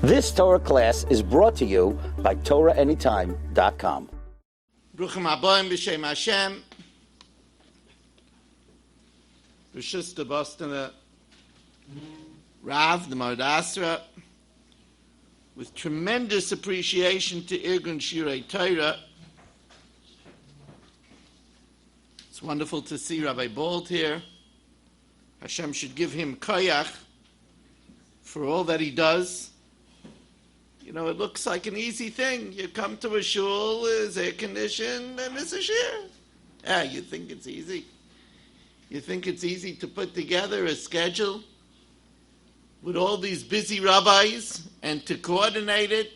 This Torah class is brought to you by TorahAnytime.com. Bruchim Haboim b'Shem Hashem. Rishus de Boston Rav, the Mardasra, with tremendous appreciation to Irgun Shiurei Torah. It's wonderful to see Rabbi Bald here. Hashem should give him koyach for all that he does. You know, it looks like an easy thing. You come to a shul, it's air conditioned, and it's a shir. You think it's easy? You think it's easy to put together a schedule with all these busy rabbis and to coordinate it,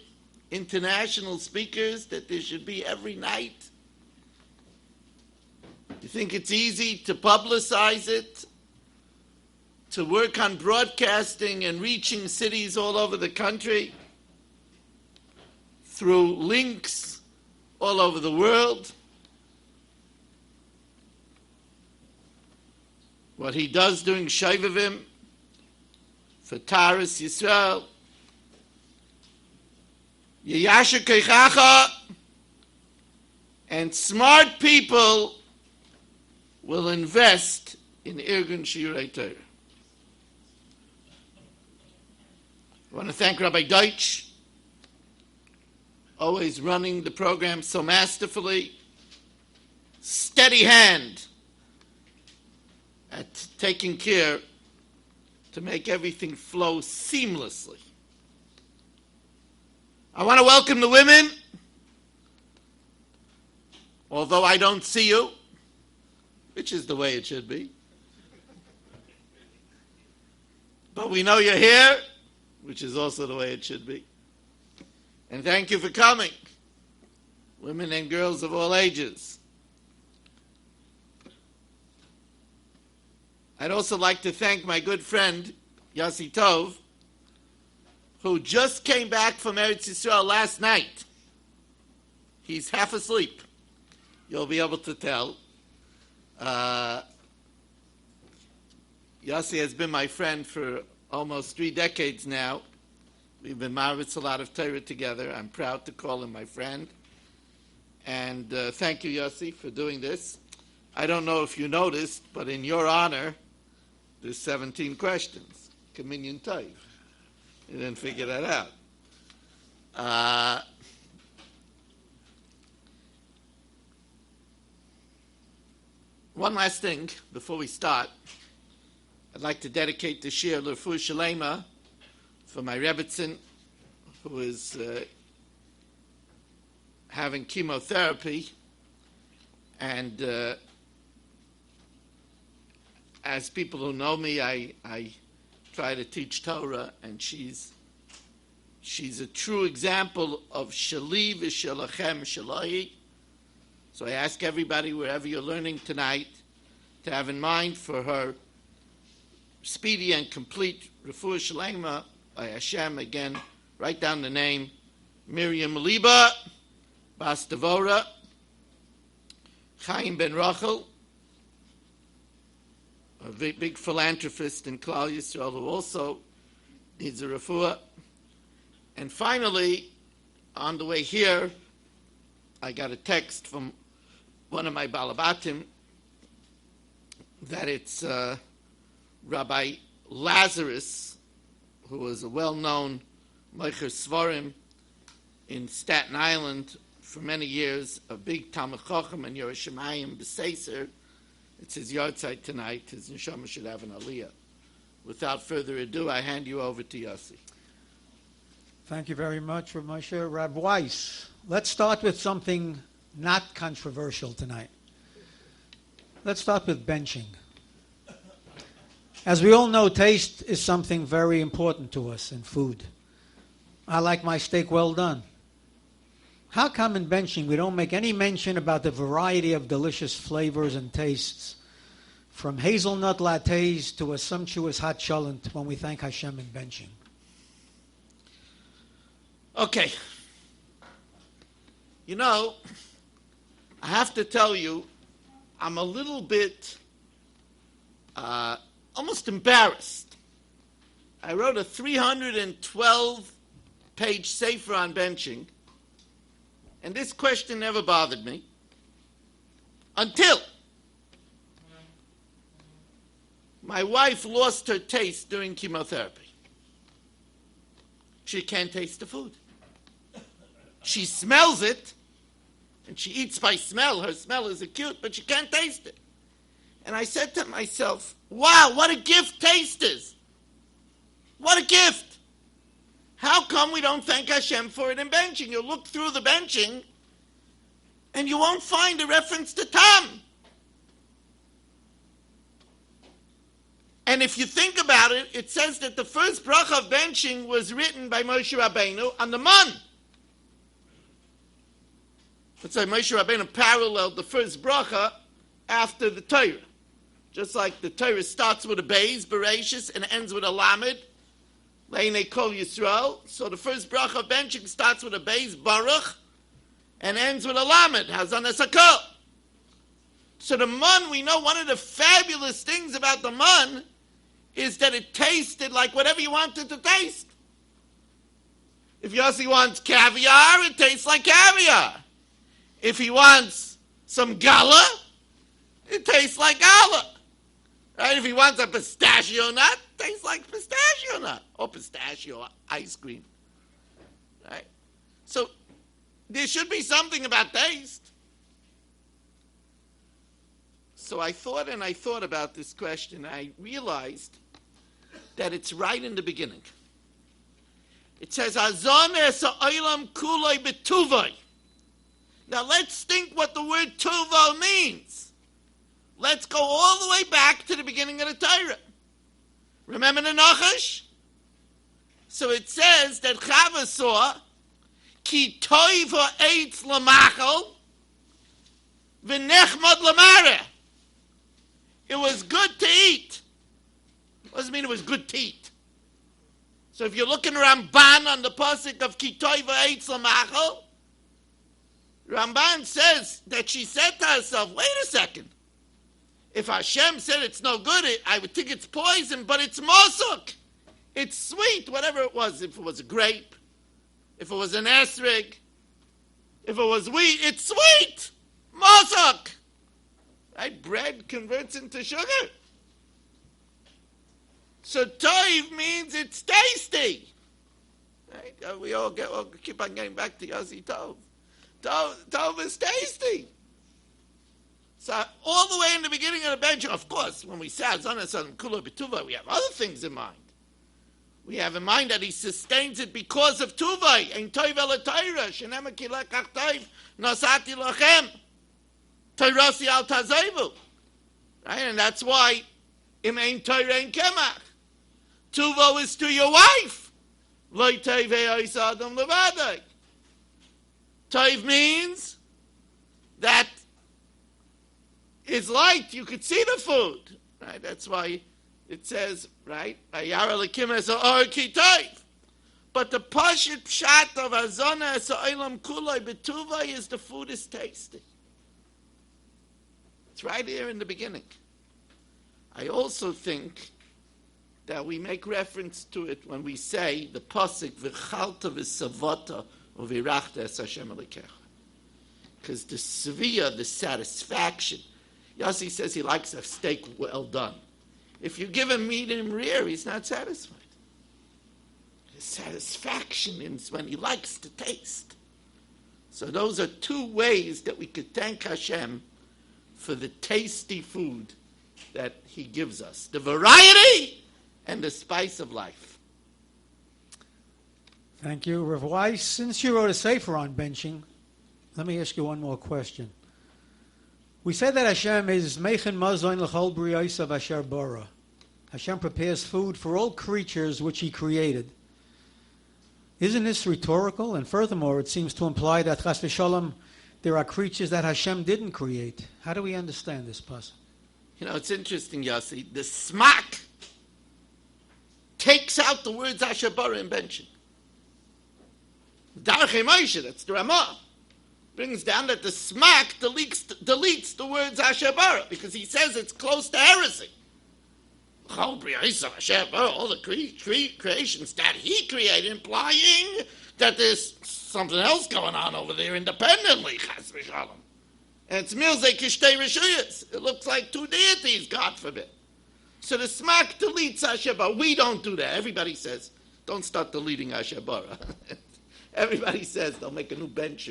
international speakers that there should be every night? You think it's easy to publicize it, to work on broadcasting and reaching cities all over the country through links all over the world? What he does during Shovavim for Taras Yisrael, Yeyasher Keichacha, and smart people will invest in Irgun Shiurei Torah. I want to thank Rabbi Deutsch, always running the program so masterfully, steady hand at taking care to make everything flow seamlessly. I want to welcome the women, although I don't see you, which is the way it should be. But we know you're here, which is also the way it should be. And thank you for coming, women and girls of all ages. I'd also like to thank my good friend, Yossi Tov, who just came back from Eretz Yisrael last night. He's half asleep. You'll be able to tell. Yossi has been my friend for almost 3 decades now. We've been mirus a lot of Torah together. I'm proud to call him my friend. And thank you, Yossi, for doing this. I don't know if you noticed, but in your honor, there's 17 questions. Communion type. You didn't figure that out. One last thing before we start. I'd like to dedicate the shir L'Refuah Shalema for my Rebbetzin, who is having chemotherapy, and as people who know me, I try to teach Torah, and she's a true example of Shali v'Shalachem Shalahi. So I ask everybody, wherever you're learning tonight, to have in mind for her speedy and complete Refuah Shalema by Hashem. Again, write down the name, Miriam Liba Bas Devora, Chaim Ben Rachel, a big philanthropist in Klal Yisrael who also needs a refuah. And finally, on the way here, I got a text from one of my balabatim that it's Rabbi Lazarus, who was a well-known Meicher Svarim in Staten Island for many years, a big Talmid Chacham and Yerushalayim B'Seiser. It's his yahrzeit tonight. His neshama should have an aliyah. Without further ado, I hand you over to Yossi. Thank you very much, Rav Moshe. Rav Weiss, let's start with something not controversial tonight. Let's start with benching. As we all know, taste is something very important to us in food. I like my steak well done. How come in benching we don't make any mention about the variety of delicious flavors and tastes, from hazelnut lattes to a sumptuous hot cholent, when we thank Hashem in benching? Okay. You know, I have to tell you, I'm a little bit almost embarrassed. I wrote a 312 page safer on benching, and this question never bothered me until my wife lost her taste during chemotherapy. She can't taste the food. She smells it, and she eats by smell. Her smell is acute, but she can't taste it. And I said to myself, wow, what a gift taste is. What a gift. How come we don't thank Hashem for it in benching? You look through the benching, and you won't find a reference to tam. And if you think about it, it says that the first bracha of benching was written by Moshe Rabbeinu on the man. Let's say Moshe Rabbeinu paralleled the first bracha after the Torah. Just like the Torah starts with a beis, Bereshis, and ends with a lamed, Leinei Kol Yisrael. So the first bracha of benching starts with a beis, Baruch, and ends with a lamed, Hazan Esakol. So the man, we know one of the fabulous things about the man is that it tasted like whatever you wanted to taste. If Yossi wants caviar, it tastes like caviar. If he wants some gala, it tastes like gala. Right? If he wants a pistachio nut, it tastes like pistachio nut. Or pistachio ice cream. Right? So there should be something about taste. So I thought about this question. I realized that it's right in the beginning. It says, Hazon es ha'olam kuloi betuvoi. Now let's think what the word tuvo means. Let's go all the way back to the beginning of the Torah. Remember the Nachash? So it says that Chava saw, Ki toiv ha'etz lamachal, v'nechmad lamare. It was good to eat. What does it mean it was good to eat? So if you're looking Ramban on the pasuk of Ki toiv ha'etz lamachal, Ramban says that she said to herself, wait a second. If Hashem said it's no good, I would think it's poison, but it's mosuk. It's sweet, whatever it was. If it was a grape, if it was an esrig, if it was wheat, it's sweet. Mosuk. Right? Bread converts into sugar. So toiv means it's tasty. Right? We all keep on getting back to Yossi Tov. Tov is tasty. So all the way in the beginning of the bench, of course, when we say Hazon es ha'olam kulo b'tuva, we have other things in mind. We have in mind that he sustains it because of Tuvai. Ein toiv el Torah, shenema ki lekach toiv, nosati lochem, Torasi al tazevu. Right? And that's why, im ein Torah ein kemach. Tuvo is to your wife. Lo toiv eis adam levadai. Toiv means that it's light, you could see the food. Right? That's why it says, right? But the pashut pshat of Hazon es ha'olam kuloi betuva is the food is tasty. It's right here in the beginning. I also think that we make reference to it when we say the pasuk v'chalta v'savata u'virachta es Hashem Elokecha. Because the svia, the satisfaction, Yossi says he likes a steak well done. If you give him medium rare, he's not satisfied. His satisfaction is when he likes to taste. So those are two ways that we could thank Hashem for the tasty food that he gives us. The variety and the spice of life. Thank you, Rav Weiss. Since you wrote a sefer on benching, let me ask you one more question. We say that Hashem is Mechen Mazon L'chol Briyosav Asher Bara. Hashem prepares food for all creatures which He created. Isn't this rhetorical? And furthermore, it seems to imply that Chas v'Shalom, there are creatures that Hashem didn't create. How do we understand this puzzle? You know, it's interesting, Yossi. The smak takes out the words Asher Bara in benching. Darchei Moshe, that's the Ramah, brings down that the smak deletes the words Asher Bara because he says it's close to heresy. all the creations that he created, implying that there's something else going on over there independently. And it's milzei kishtei reshuyas. It looks like two deities, God forbid. So the smak deletes Hashem. We don't do that. Everybody says, don't start deleting Hashem. Everybody says they'll make a new bench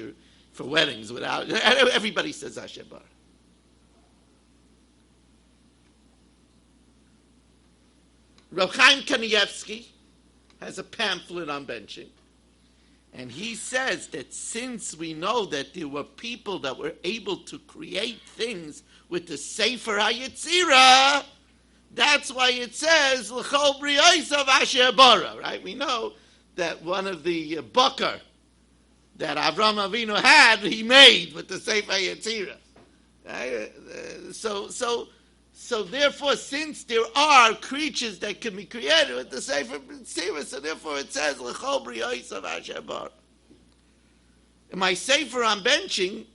for weddings without. Everybody says Hashem. Rav Chaim Kanievsky has a pamphlet on benching. And he says that since we know that there were people that were able to create things with the Sefer HaYetzirah, that's why it says, L'chol briyos asher bara, right? We know that one of the bucker that Avram Avinu had, he made with the Sefer HaYetzirah. Right? So therefore, since there are creatures that can be created with the Sefer HaYetzirah, so therefore it says, L'chol briyos asher bara. In my Sefer on benching,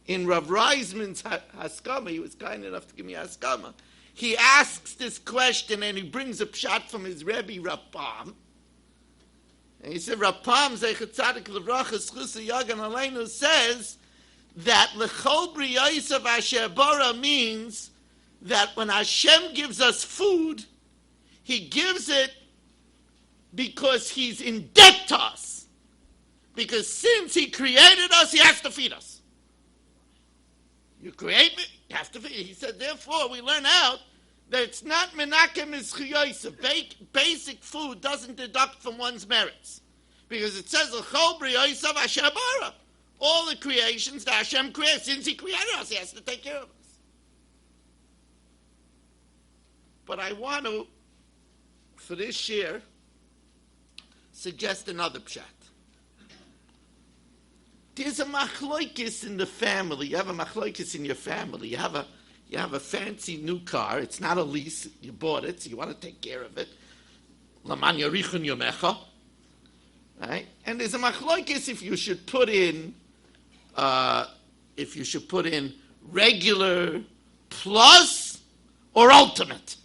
in Rav Reisman's Haskama, he was kind enough to give me Haskama, he asks this question and he brings a pshat from his Rebbe Rapam. And he said, Rapam Zeichet Tzadik L'Vrachas Chusa Yagan Aleinu says that L'chol briyos asher bara means that when Hashem gives us food, He gives it because He's in debt to us. Because since He created us, He has to feed us. You create me, you have to feed. He said, therefore, we learn out that it's not menakem is basic food doesn't deduct from one's merits. Because it says, L'chol briyos asher bara. All the creations that Hashem created, since He created us, He has to take care of us. But I want to, for this year, suggest another pshat. There's a machloikis in the family. You have a machloikis in your family. You have a fancy new car. It's not a lease. You bought it, so you want to take care of it. Laman yarichun yomecha. Right? And there's a machloikis if you should put in regular plus or ultimate.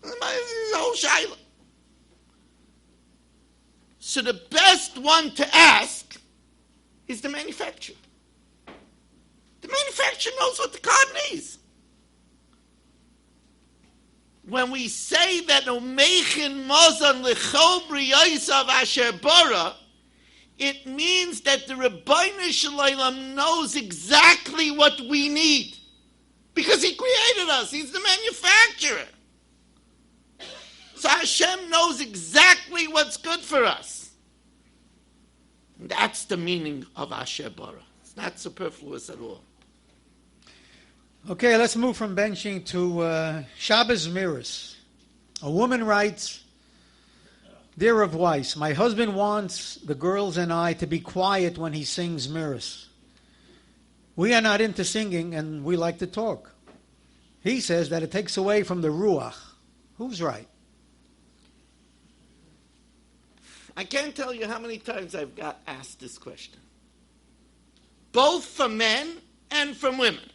This is the whole shaila. So the best one to ask is the manufacturer. The manufacturer knows what the car needs. When we say that Umechin Mozan L'chol briyos asher bara, it means that the Rebbeinu Shalom knows exactly what we need. Because He created us. He's the manufacturer. So Hashem knows exactly what's good for us. And that's the meaning of Asher Bara. It's not superfluous at all. Okay, let's move from benching to Shabas mirus. A woman writes, Dear Rav Weiss, my husband wants the girls and I to be quiet when he sings mirus. We are not into singing and we like to talk. He says that it takes away from the ruach. Who's right? I can't tell you how many times I've got asked this question. Both from men and from women.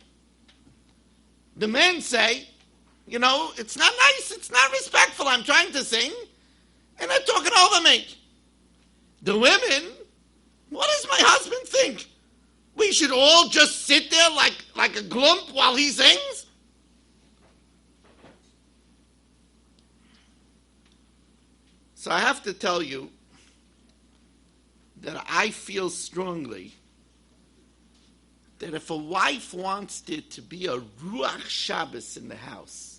The men say, it's not nice, it's not respectful, I'm trying to sing, and they're talking over me. The women, what does my husband think? We should all just sit there like a glump while he sings? So I have to tell you that I feel strongly that if a wife wants there to be a Ruach Shabbos in the house,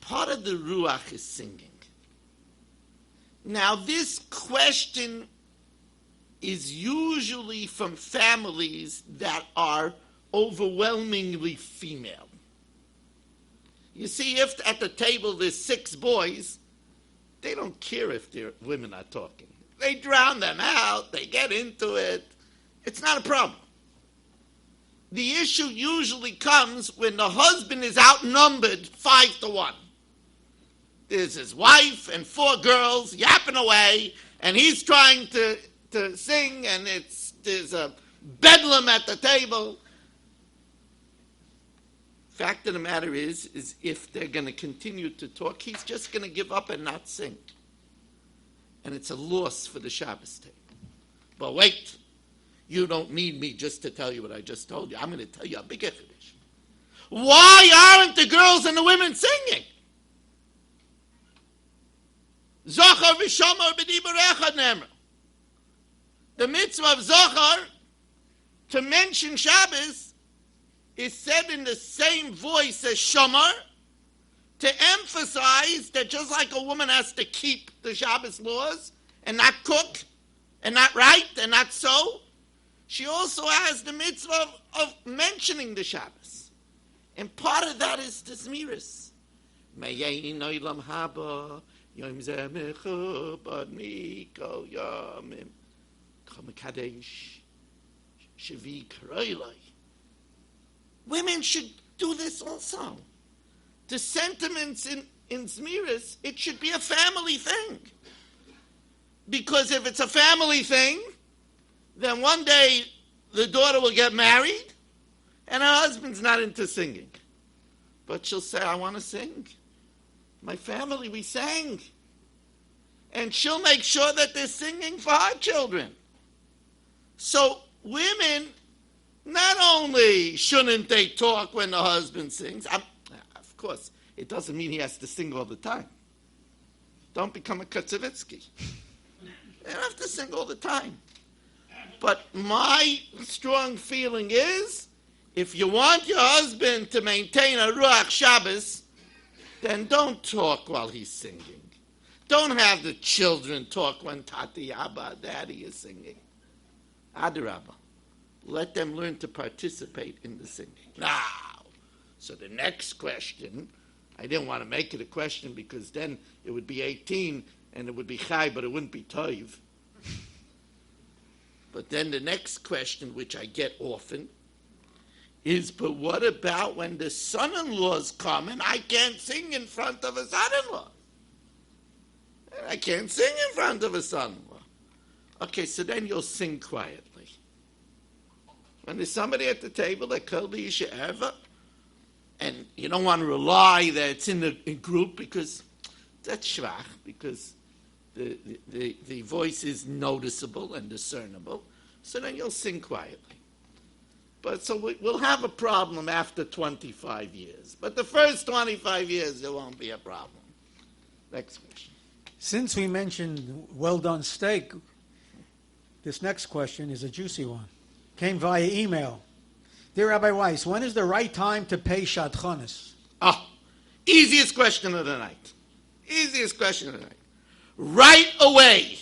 part of the Ruach is singing. Now, this question is usually from families that are overwhelmingly female. You see, if at the table there's 6 boys, they don't care if their women are talking. They drown them out, they get into it. It's not a problem. The issue usually comes when the husband is outnumbered 5-1. There's his wife and 4 girls yapping away, and he's trying to sing, and there's a bedlam at the table. Fact of the matter is if they're going to continue to talk, he's just going to give up and not sing. And it's a loss for the Shabbos table. But wait, you don't need me just to tell you what I just told you. I'm going to tell you a big Kidish. Why aren't the girls and the women singing? Zochar v'shamar b'dibar echad nemra. The mitzvah of Zochar, to mention Shabbos, is said in the same voice as Shamar, to emphasize that just like a woman has to keep the Shabbos laws and not cook and not write and not sew, she also has the mitzvah of mentioning the Shabbos. And part of that is this mirus. Meyein oilam haba yom zeh mechubad mikol yomim kamakadesh shavi karoilai. Women should do this also. The sentiments in Zmiris, it should be a family thing. Because if it's a family thing, then one day the daughter will get married and her husband's not into singing. But she'll say, I want to sing. My family, we sang. And she'll make sure that they're singing for her children. So women, not only shouldn't they talk when the husband sings, of course, it doesn't mean he has to sing all the time. Don't become a Katsevitsky. You don't have to sing all the time. But my strong feeling is, if you want your husband to maintain a Ruach Shabbos, then don't talk while he's singing. Don't have the children talk when Tati, Abba, Daddy is singing. Adarabba. Let them learn to participate in the singing. Now, so the next question, I didn't want to make it a question because then it would be 18 and it would be chai, but it wouldn't be toiv. But then the next question, which I get often, is, but what about when the son-in-laws come and I can't sing in front of a son-in-law? I can't sing in front of a son-in-law. Okay, so then you'll sing quietly. When there's somebody at the table that called the Yisha Erva, and you don't want to rely that it's in a group because that's shvach, because the voice is noticeable and discernible, so then you'll sing quietly. But so we'll have a problem after 25 years. But the first 25 years, there won't be a problem. Next question. Since we mentioned well-done steak, this next question is a juicy one. Came via email. Dear Rabbi Weiss, when is the right time to pay shadchanis? Easiest question of the night. Easiest question of the night. Right away.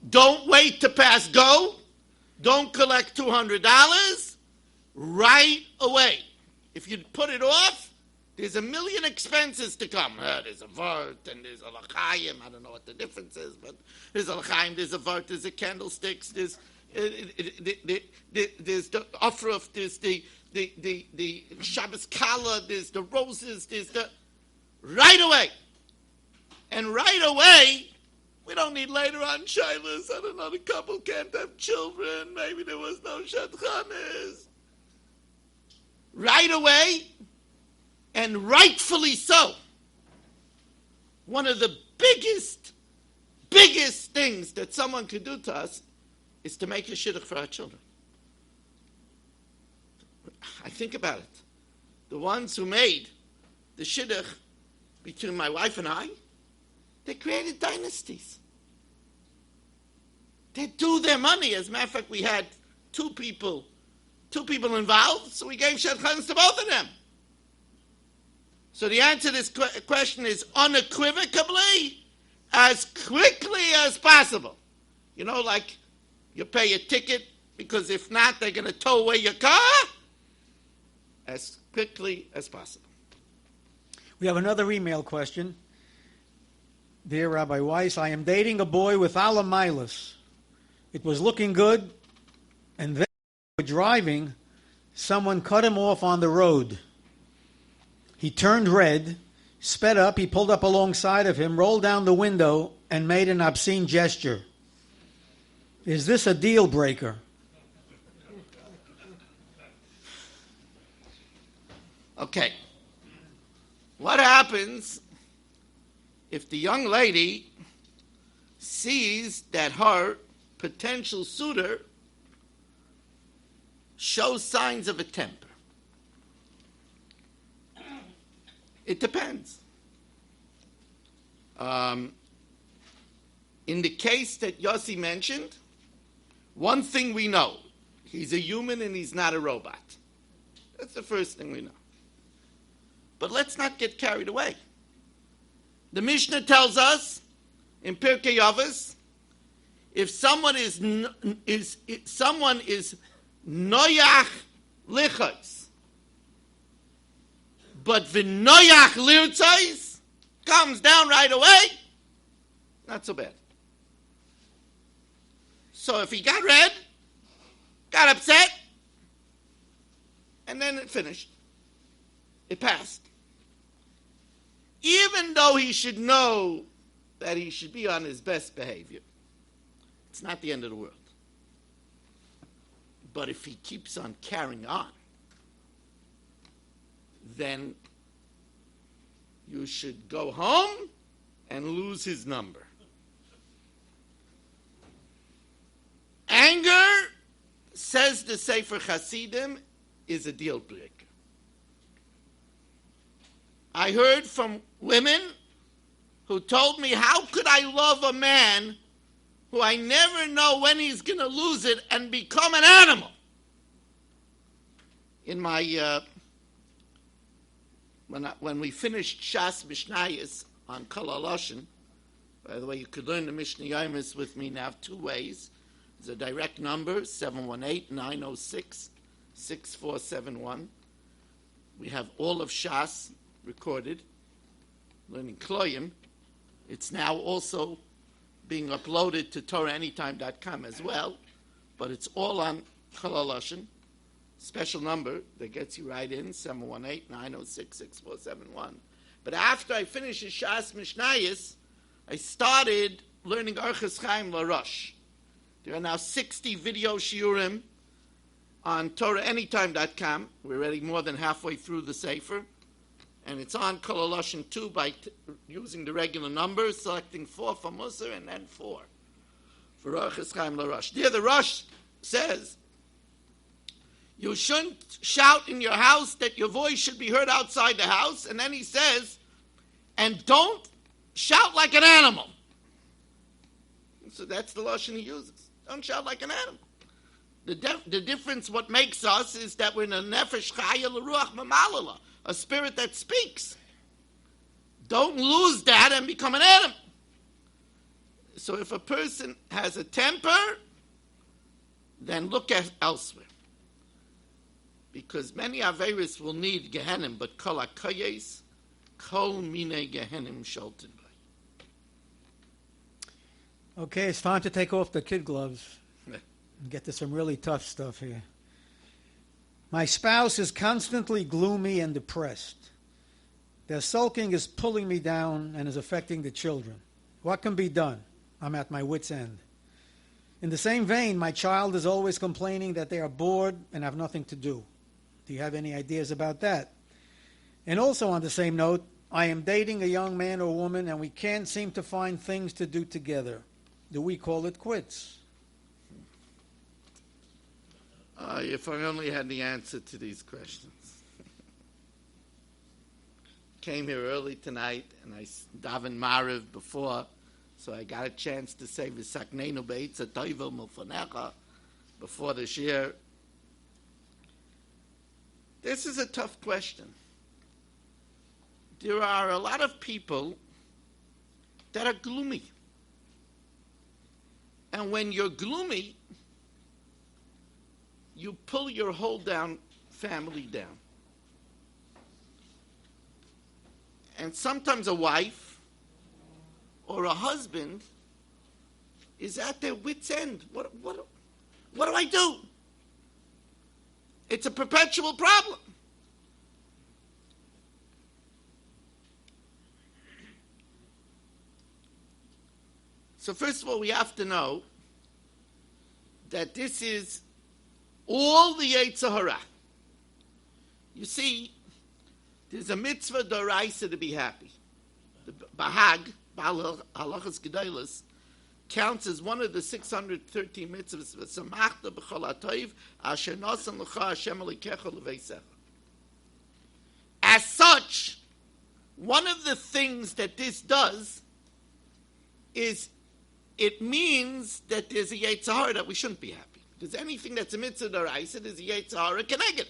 Don't wait to pass go. Don't collect $200. Right away. If you put it off, there's a million expenses to come. There's a vart and there's a l'chaim. I don't know what the difference is, but there's a l'chaim, there's a vart, there's a candlesticks, there's the ofruf, there's the Shabbos kala, there's the roses, there's the right away. And right away, we don't need later on shilas. I don't know, the couple can't have children. Maybe there was no shadchanis. Right away, and rightfully so. One of the biggest things that someone could do to us is to make a shidduch for our children. I think about it. The ones who made the shidduch between my wife and I, they created dynasties. They do their money. As a matter of fact, we had two people involved, so we gave shadchanis to both of them. So the answer to this question is unequivocally, as quickly as possible. You know, like you pay a ticket, because if not, they're going to tow away your car. As quickly as possible. We have another email question. Dear Rabbi Weiss, I am dating a boy with alamilas. It was looking good, and then driving, someone cut him off on the road. He turned red, sped up, he pulled up alongside of him, rolled down the window, and made an obscene gesture. Is this a deal breaker? Okay. What happens if the young lady sees that her potential suitor shows signs of a temper? It depends. In the case that Yossi mentioned, one thing we know, he's a human and he's not a robot. That's the first thing we know. But let's not get carried away. The Mishnah tells us in Pirkei Avos, if someone is noyach lichos, but v'noyach lirtzos comes down right away, not so bad. So if he got red, got upset, and then it finished, it passed. Even though he should know that he should be on his best behavior, it's not the end of the world. But if he keeps on carrying on, then you should go home and lose his number. Anger, says the Sefer Hasidim, is a deal breaker. I heard from women who told me, how could I love a man who I never know when he's going to lose it and become an animal? In my, when we finished Shas Mishnayos on Kol HaLashon, by the way, you could learn the Mishnah Yomis with me now 2 ways. There's a direct number, 718-906-6471. We have all of Shas recorded, learning Kloyim. It's now also being uploaded to TorahAnytime.com as well, but it's all on Kol HaLashon. Special number that gets you right in, 718-906-6471. But after I finished the Shas Mishnayos, I started learning Orchos Chaim LaRosh. There are now 60 video shiurim on TorahAnytime.com. We're already more than halfway through the Sefer. And it's on Kol HaLashon too by using the regular numbers, selecting 4 for Musar and then 4 for Orchos Chaim LaRosh. There the Rosh says, you shouldn't shout in your house, that your voice should be heard outside the house. And then he says, and don't shout like an animal. So that's the Lashon he uses. Don't shout like an animal. The difference, what makes us, is that we're in a nefesh chaya l'ruach mamalala, a spirit that speaks. Don't lose that and become an animal. So if a person has a temper, then look at elsewhere. Because many Averis will need Gehenim, but Kol HaKayes, Kol Mine Gehenim Sholten by. Okay, it's time to take off the kid gloves and get to some really tough stuff here. My spouse is constantly gloomy and depressed. Their sulking is pulling me down and is affecting the children. What can be done? I'm at my wit's end. In the same vein, my child is always complaining that they are bored and have nothing to do. Do you have any ideas about that? And also on the same note, I am dating a young man or woman and we can't seem to find things to do together. Do we call it quits? If I only had the answer to these questions. Came here early tonight and I davened Mariv before, so I got a chance to say V'sakneinu be'etz ha'tovel milfonecha before the shir. This is a tough question. There are a lot of people that are gloomy. And when you're gloomy, you pull your whole family down. And sometimes a wife or a husband is at their wit's end. What do I do? It's a perpetual problem. So first of all, we have to know that this is all the Yetzer Hara. You see, There's a mitzvah d'oraisa to be happy. The Bahag, Halachas Gedolos, counts as one of the 613 mitzvahs. V'samachta b'chol ha'toiv asher nosan l'cha Hashem elikecha l'veisecha. As such, one of the things that this does is it means that there's a Yetzer Hara that we shouldn't be happy. Because anything that's a mitzvah d'oraisa, there's a Yetzer Hara keneged.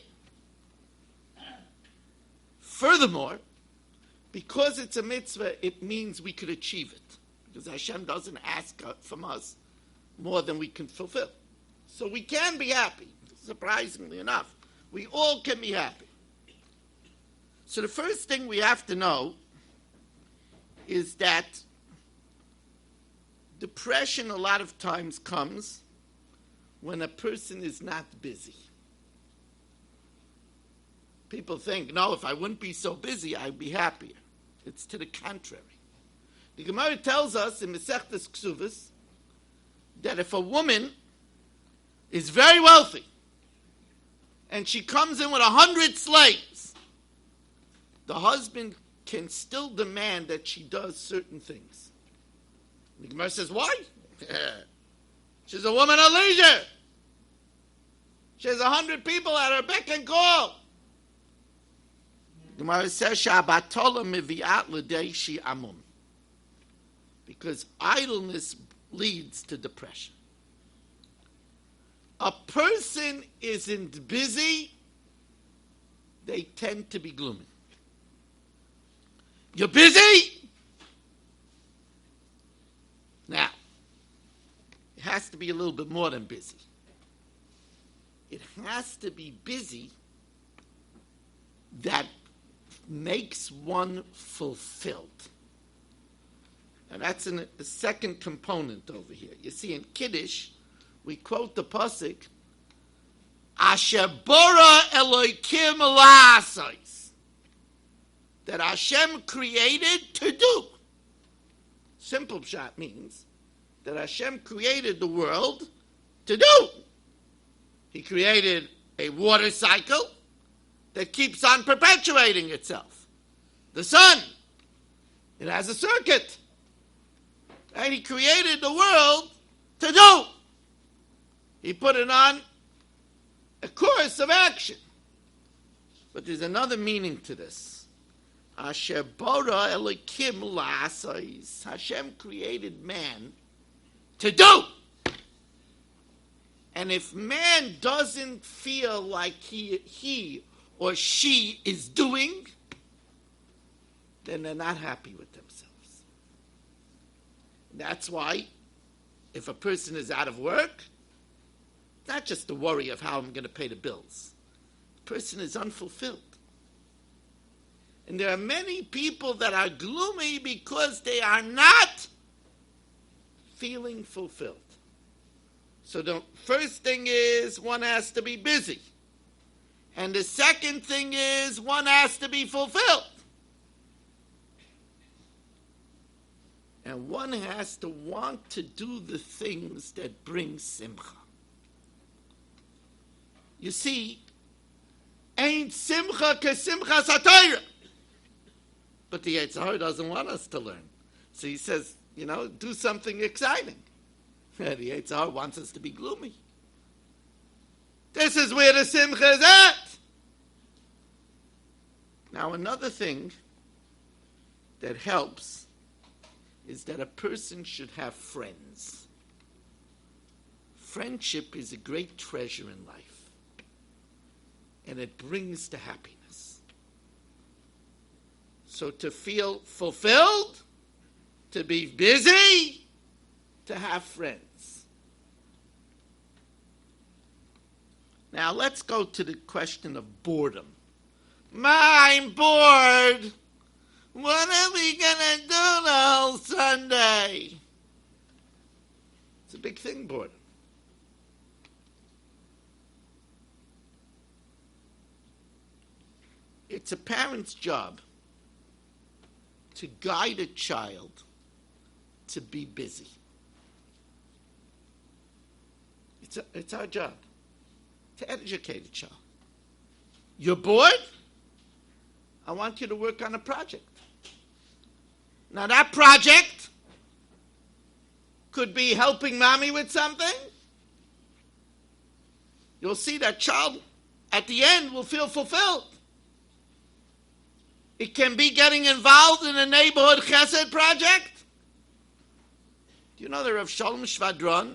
Furthermore, because it's a mitzvah, it means we could achieve it. Because Hashem doesn't ask from us more than we can fulfill. So we can be happy, surprisingly enough. We all can be happy. So the first thing we have to know is that depression a lot of times comes when a person is not busy. People think, no, if I wouldn't be so busy, I'd be happier. It's to the contrary. The Gemara tells us in Masechtas Ksuvos that if a woman is very wealthy and she comes in with 100 slaves, the husband can still demand that she does certain things. The Gemara says, why? She's a woman of leisure. She has 100 people at her beck and call. The Gemara says, Shabatola miviat l'deishi amun. Because idleness leads to depression. A person isn't busy, they tend to be gloomy. You're busy? Now, it has to be a little bit more than busy. It has to be busy that makes one fulfilled. And that's a second component over here. You see, in Kiddish, we quote the pasuk, Asher bara Elokim la'asos, that Hashem created to do. Simple pshat means that Hashem created the world to do. He created a water cycle that keeps on perpetuating itself. The sun, it has a circuit. And he created the world to do. He put it on a course of action. But there's another meaning to this. Asher bara Elokim la'asos. Hashem created man to do. And if man doesn't feel like he or she is doing, then they're not happy with themselves. That's why if a person is out of work, it's not just the worry of how I'm going to pay the bills. The person is unfulfilled. And there are many people that are gloomy because they are not feeling fulfilled. So the first thing is one has to be busy. And the second thing is one has to be fulfilled. And one has to want to do the things that bring simcha. You see, ain't simcha ke simcha satayra. But the Yetzer Hara doesn't want us to learn. So he says, do something exciting. The Yetzer Hara wants us to be gloomy. This is where the simcha is at. Now, another thing that helps is that a person should have friends. Friendship is a great treasure in life, and it brings to happiness. So to feel fulfilled, to be busy, to have friends. Now let's go to the question of boredom. I'm bored. What are we going to do the whole Sunday? It's a big thing, boredom. It's a parent's job to guide a child to be busy. It's our job to educate a child. You're bored? I want you to work on a project. Now that project could be helping mommy with something. You'll see that child at the end will feel fulfilled. It can be getting involved in a neighborhood chesed project. Do you know that Rav Shalom Shvadron,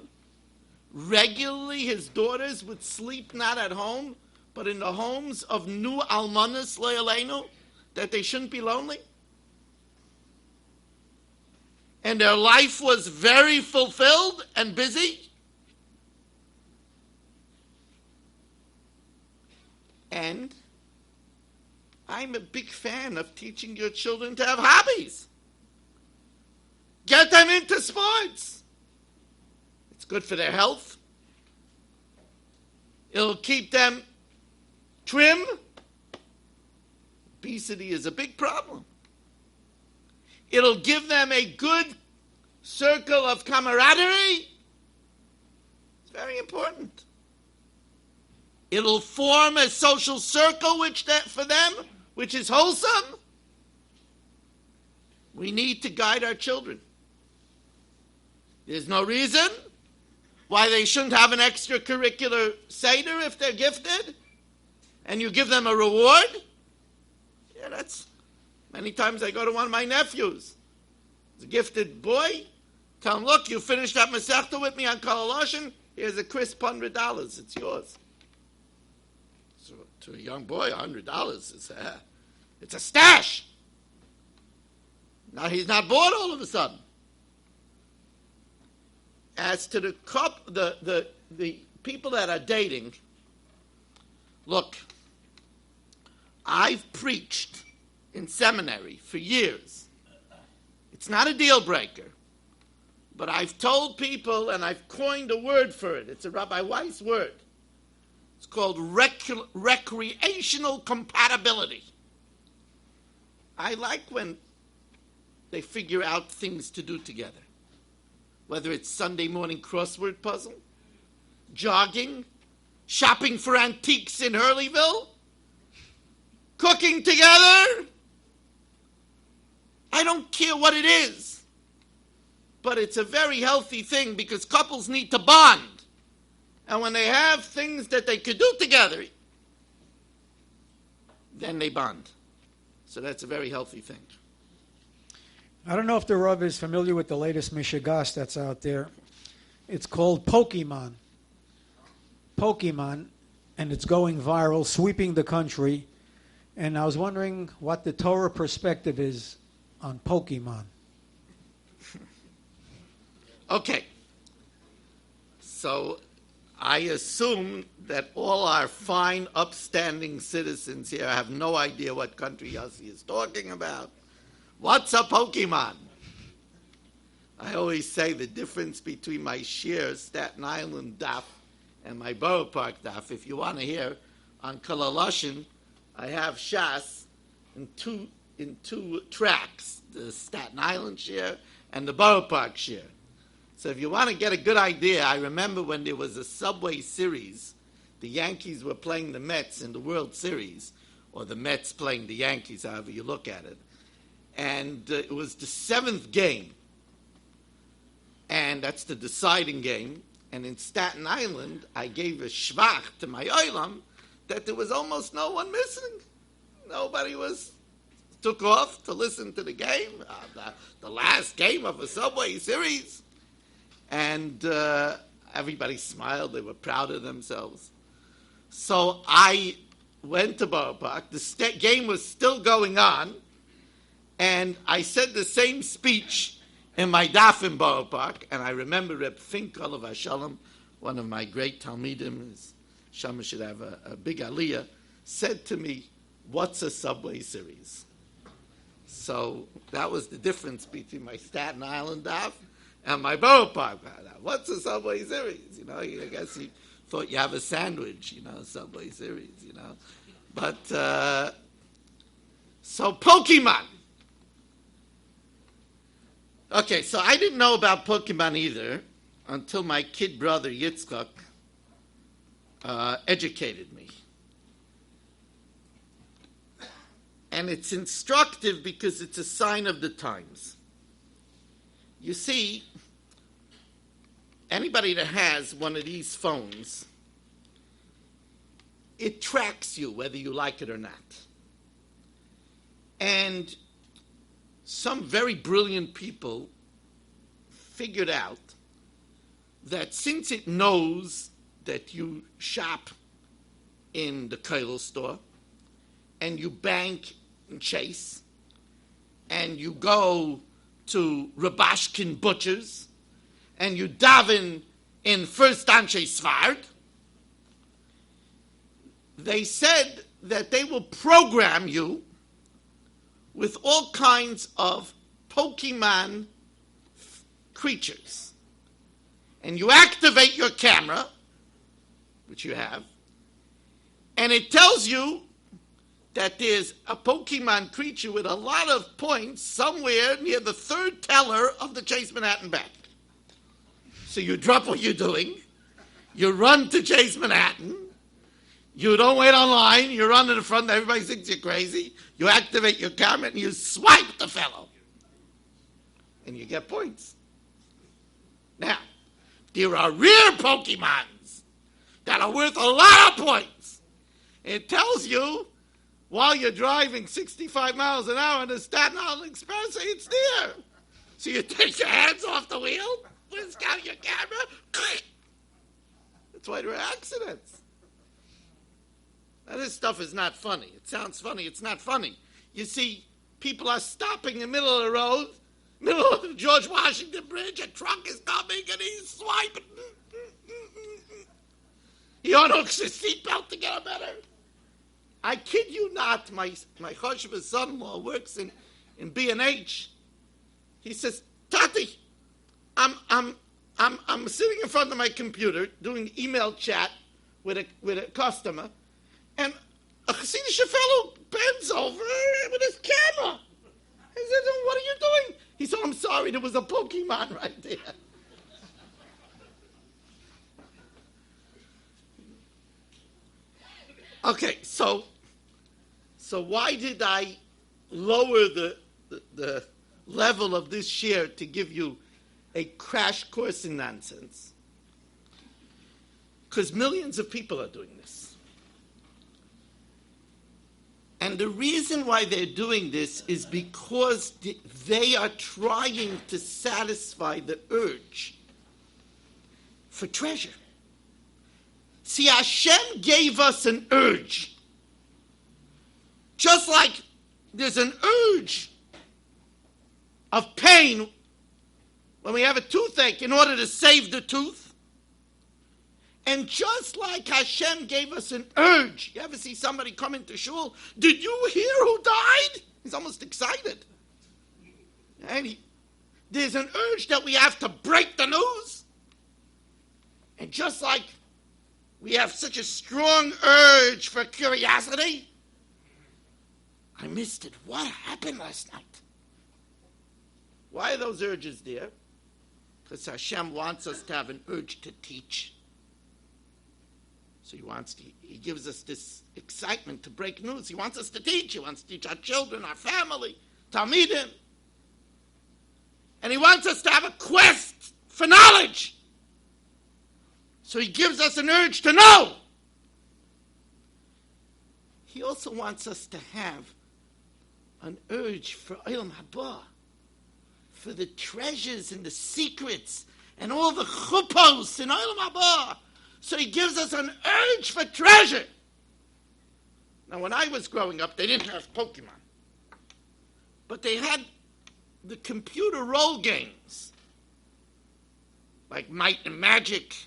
regularly his daughters would sleep not at home, but in the homes of new almanas le'aleinu, that they shouldn't be lonely? And their life was very fulfilled and busy. And I'm a big fan of teaching your children to have hobbies. Get them into sports. It's good for their health. It'll keep them trim. Obesity is a big problem. It'll give them a good circle of camaraderie. It's very important. It'll form a social circle for them, which is wholesome. We need to guide our children. There's no reason why they shouldn't have an extracurricular Seder if they're gifted, and you give them a reward. Yeah, that's... Many times I go to one of my nephews. He's a gifted boy. Tell him, look, you finished that Masechta with me on Kalaloshin. Here's a crisp $100. It's yours. So to a young boy, $100 is it's a stash. Now he's not bored all of a sudden. As to the people that are dating, look, I've preached in seminary for years. It's not a deal breaker, but I've told people, and I've coined a word for it. It's a Rabbi Weiss word. It's called recreational compatibility. I like when they figure out things to do together. Whether it's Sunday morning crossword puzzle, jogging, shopping for antiques in Hurleyville, cooking together. I don't care what it is, but it's a very healthy thing because couples need to bond. And when they have things that they could do together, then they bond. So that's a very healthy thing. I don't know if the Rav is familiar with the latest Mishigas that's out there. It's called Pokemon. Pokemon, and it's going viral, sweeping the country. And I was wondering what the Torah perspective is on Pokemon. Okay. So I assume that all our fine, upstanding citizens here have no idea what country Yossi is talking about. What's a Pokemon? I always say the difference between my Shir Staten Island daf and my Borough Park daf. If you want to hear on Kalaloshin, I have Shas in two tracks, the Staten Island Shir and the Borough Park Shir. So if you want to get a good idea, I remember when there was a Subway Series, the Yankees were playing the Mets in the World Series, or the Mets playing the Yankees, however you look at it. And it was the 7th game, and that's the deciding game. And in Staten Island, I gave a shvach to my oilam that there was almost no one missing. Nobody took off to listen to the game, the last game of a Subway Series. And everybody smiled. They were proud of themselves. So I went to Borough Park. The game was still going on. And I said the same speech in my daf in Borough Park. And I remember Reb Finkel of Hashem, one of my great Talmidim, Shama should have a big aliyah, said to me, what's a Subway Series? So that was the difference between my Staten Island daf and my Borough Park daf. What's a Subway Series? You know, I guess he thought you have a sandwich, Subway Series, But, so Pokemon. Okay, so I didn't know about Pokemon either until my kid brother Yitzchak educated me. And it's instructive because it's a sign of the times. You see, anybody that has one of these phones, it tracks you whether you like it or not. And some very brilliant people figured out that since it knows that you shop in the Kollel store and you bank in Chase and you go to Rabashkin Butchers and you daven in First Anshe Svard, they said that they will program you with all kinds of Pokemon creatures. And you activate your camera, which you have, and it tells you that there's a Pokemon creature with a lot of points somewhere near the third teller of the Chase Manhattan Bank. So you drop what you're doing, you run to Chase Manhattan, you don't wait online, you run to the front, everybody thinks you're crazy, you activate your camera and you swipe the fellow. And you get points. Now, there are rare Pokemons that are worth a lot of points. It tells you while you're driving 65 miles an hour on the Staten Island Express, it's there. So you take your hands off the wheel, whisk out your camera, click. That's why there are accidents. Now, this stuff is not funny. It sounds funny. It's not funny. You see, people are stopping in the middle of the road, middle of the George Washington Bridge, a truck is coming and he's swiping. He unhooks his seatbelt to get a better. I kid you not, my Chosheva's son-in-law works in B&H. He says, Tati, I'm sitting in front of my computer doing email chat with a customer, and a Hasidic fellow bends over with his camera. He says, what are you doing? He said, I'm sorry, there was a Pokemon right there. Okay, so why did I lower the level of this share to give you a crash course in nonsense? Because millions of people are doing this. And the reason why they're doing this is because they are trying to satisfy the urge for treasure. See, Hashem gave us an urge. Just like there's an urge of pain when we have a toothache in order to save the tooth. And just like Hashem gave us an urge. You ever see somebody come into Shul? Did you hear who died? He's almost excited. And there's an urge that we have to break the news. And just like we have such a strong urge for curiosity, I missed it. What happened last night? Why are those urges there? Because Hashem wants us to have an urge to teach. So he gives us this excitement to break news. He wants us to teach. He wants to teach our children, our family, Talmidim. And he wants us to have a quest for knowledge. So he gives us an urge to know. He also wants us to have an urge for Olam Haba, for the treasures and the secrets and all the chuppos in Olam Haba. So he gives us an urge for treasure. Now, when I was growing up, they didn't have Pokemon. But they had the computer role games, like Might and Magic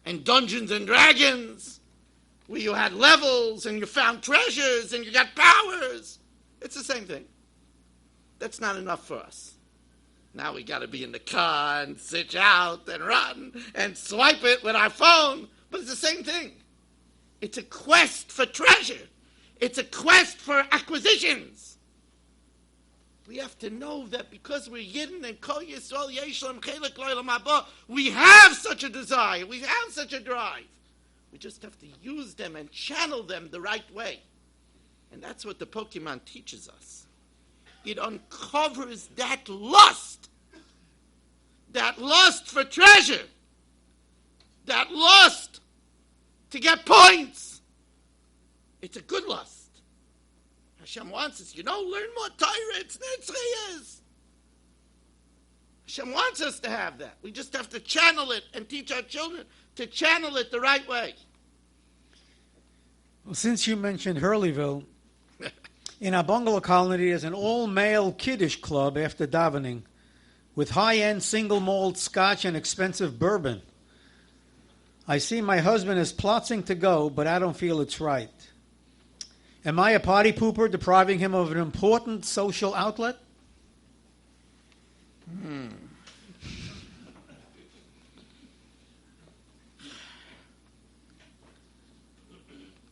and Dungeons and Dragons, where you had levels and you found treasures and you got powers. It's the same thing. That's not enough for us. Now we got to be in the car and sit out and run and swipe it with our phone. But it's the same thing. It's a quest for treasure. It's a quest for acquisitions. We have to know that because we're Yidden and Kol Yisrael Yeshlem Chelek L'Olam Haba, we have such a desire. We have such a drive. We just have to use them and channel them the right way. And that's what the Pokemon teaches us. It uncovers that lust for treasure, that lust to get points. It's a good lust. Hashem wants us, learn more Torah. It's Nitzchiyas. Hashem wants us to have that. We just have to channel it and teach our children to channel it the right way. Well, since you mentioned Hurleyville, in our bungalow colony, there's an all-male Kidish Club after davening with high-end single malt scotch and expensive bourbon. I see my husband is plotting to go, but I don't feel it's right. Am I a party pooper depriving him of an important social outlet?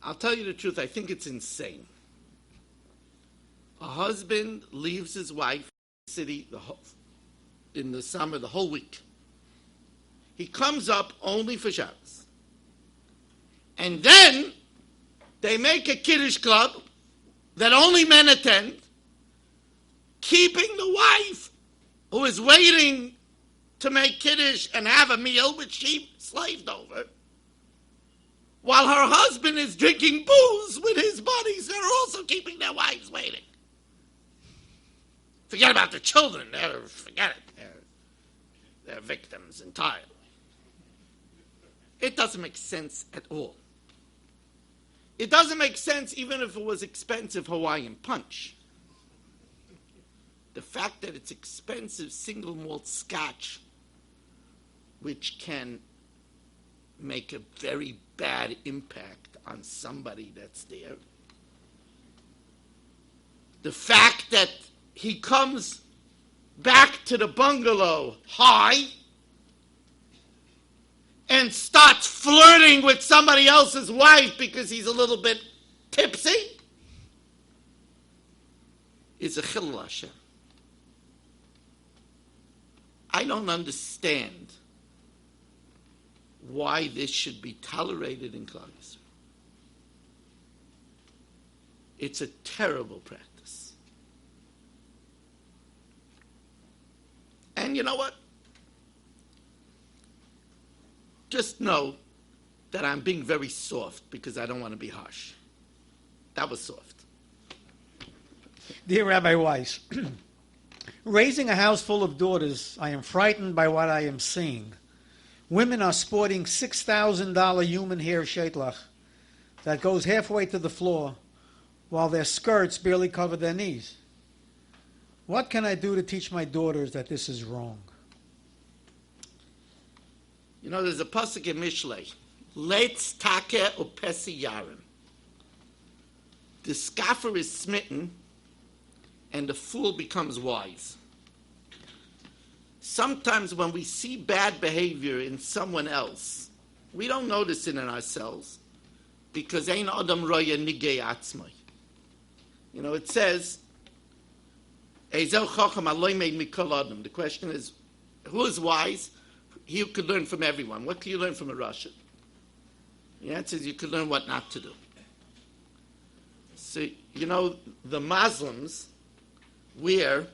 I'll tell you the truth, I think it's insane. A husband leaves his wife in the city in the summer the whole week. He comes up only for Shabas. And then they make a Kidish Club that only men attend, keeping the wife who is waiting to make Kiddush and have a meal, which she slaved over, while her husband is drinking booze with his buddies. They're also keeping their wives waiting. Forget about the children. Forget it. They're victims entirely. It doesn't make sense at all. It doesn't make sense even if it was expensive Hawaiian punch. The fact that it's expensive single malt scotch, which can make a very bad impact on somebody that's there. The fact that he comes back to the bungalow high and starts flirting with somebody else's wife because he's a little bit tipsy is a chilul Hashem. I don't understand why this should be tolerated in Klal Yisrael. It's a terrible practice. And you know what? Just know that I'm being very soft because I don't want to be harsh. That was soft. Dear Rabbi Weiss, raising a house full of daughters, I am frightened by what I am seeing. Women are sporting $6,000 human hair sheitlach that goes halfway to the floor while their skirts barely cover their knees. What can I do to teach my daughters that this is wrong? You know, there's a pasuk in Mishlei, Leitz take upesi yarim. The scoffer is smitten and the fool becomes wise. Sometimes when we see bad behavior in someone else, we don't notice it in ourselves because ein adam roya nigei atzmai. You know, it says, Ezel chacham aloi made mikol adam. The question is, who is wise? He who could learn from everyone. What can you learn from a Russian? The answer is you could learn what not to do. So, you know, the Muslims wear,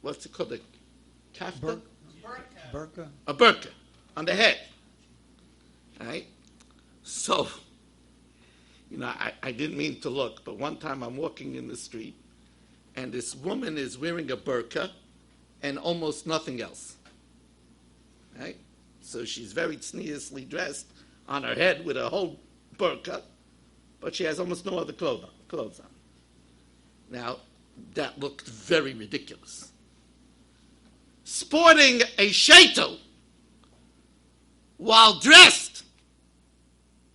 what's it called, a kaftan? Burqa. A burqa on the head. Right? So, you know, I didn't mean to look, but one time I'm walking in the street and this woman is wearing a burqa and almost nothing else. Right? So she's very tzniusly dressed on her head with a whole burqa, but she has almost no other clothes on. Now, that looked very ridiculous. Sporting a sheitel while dressed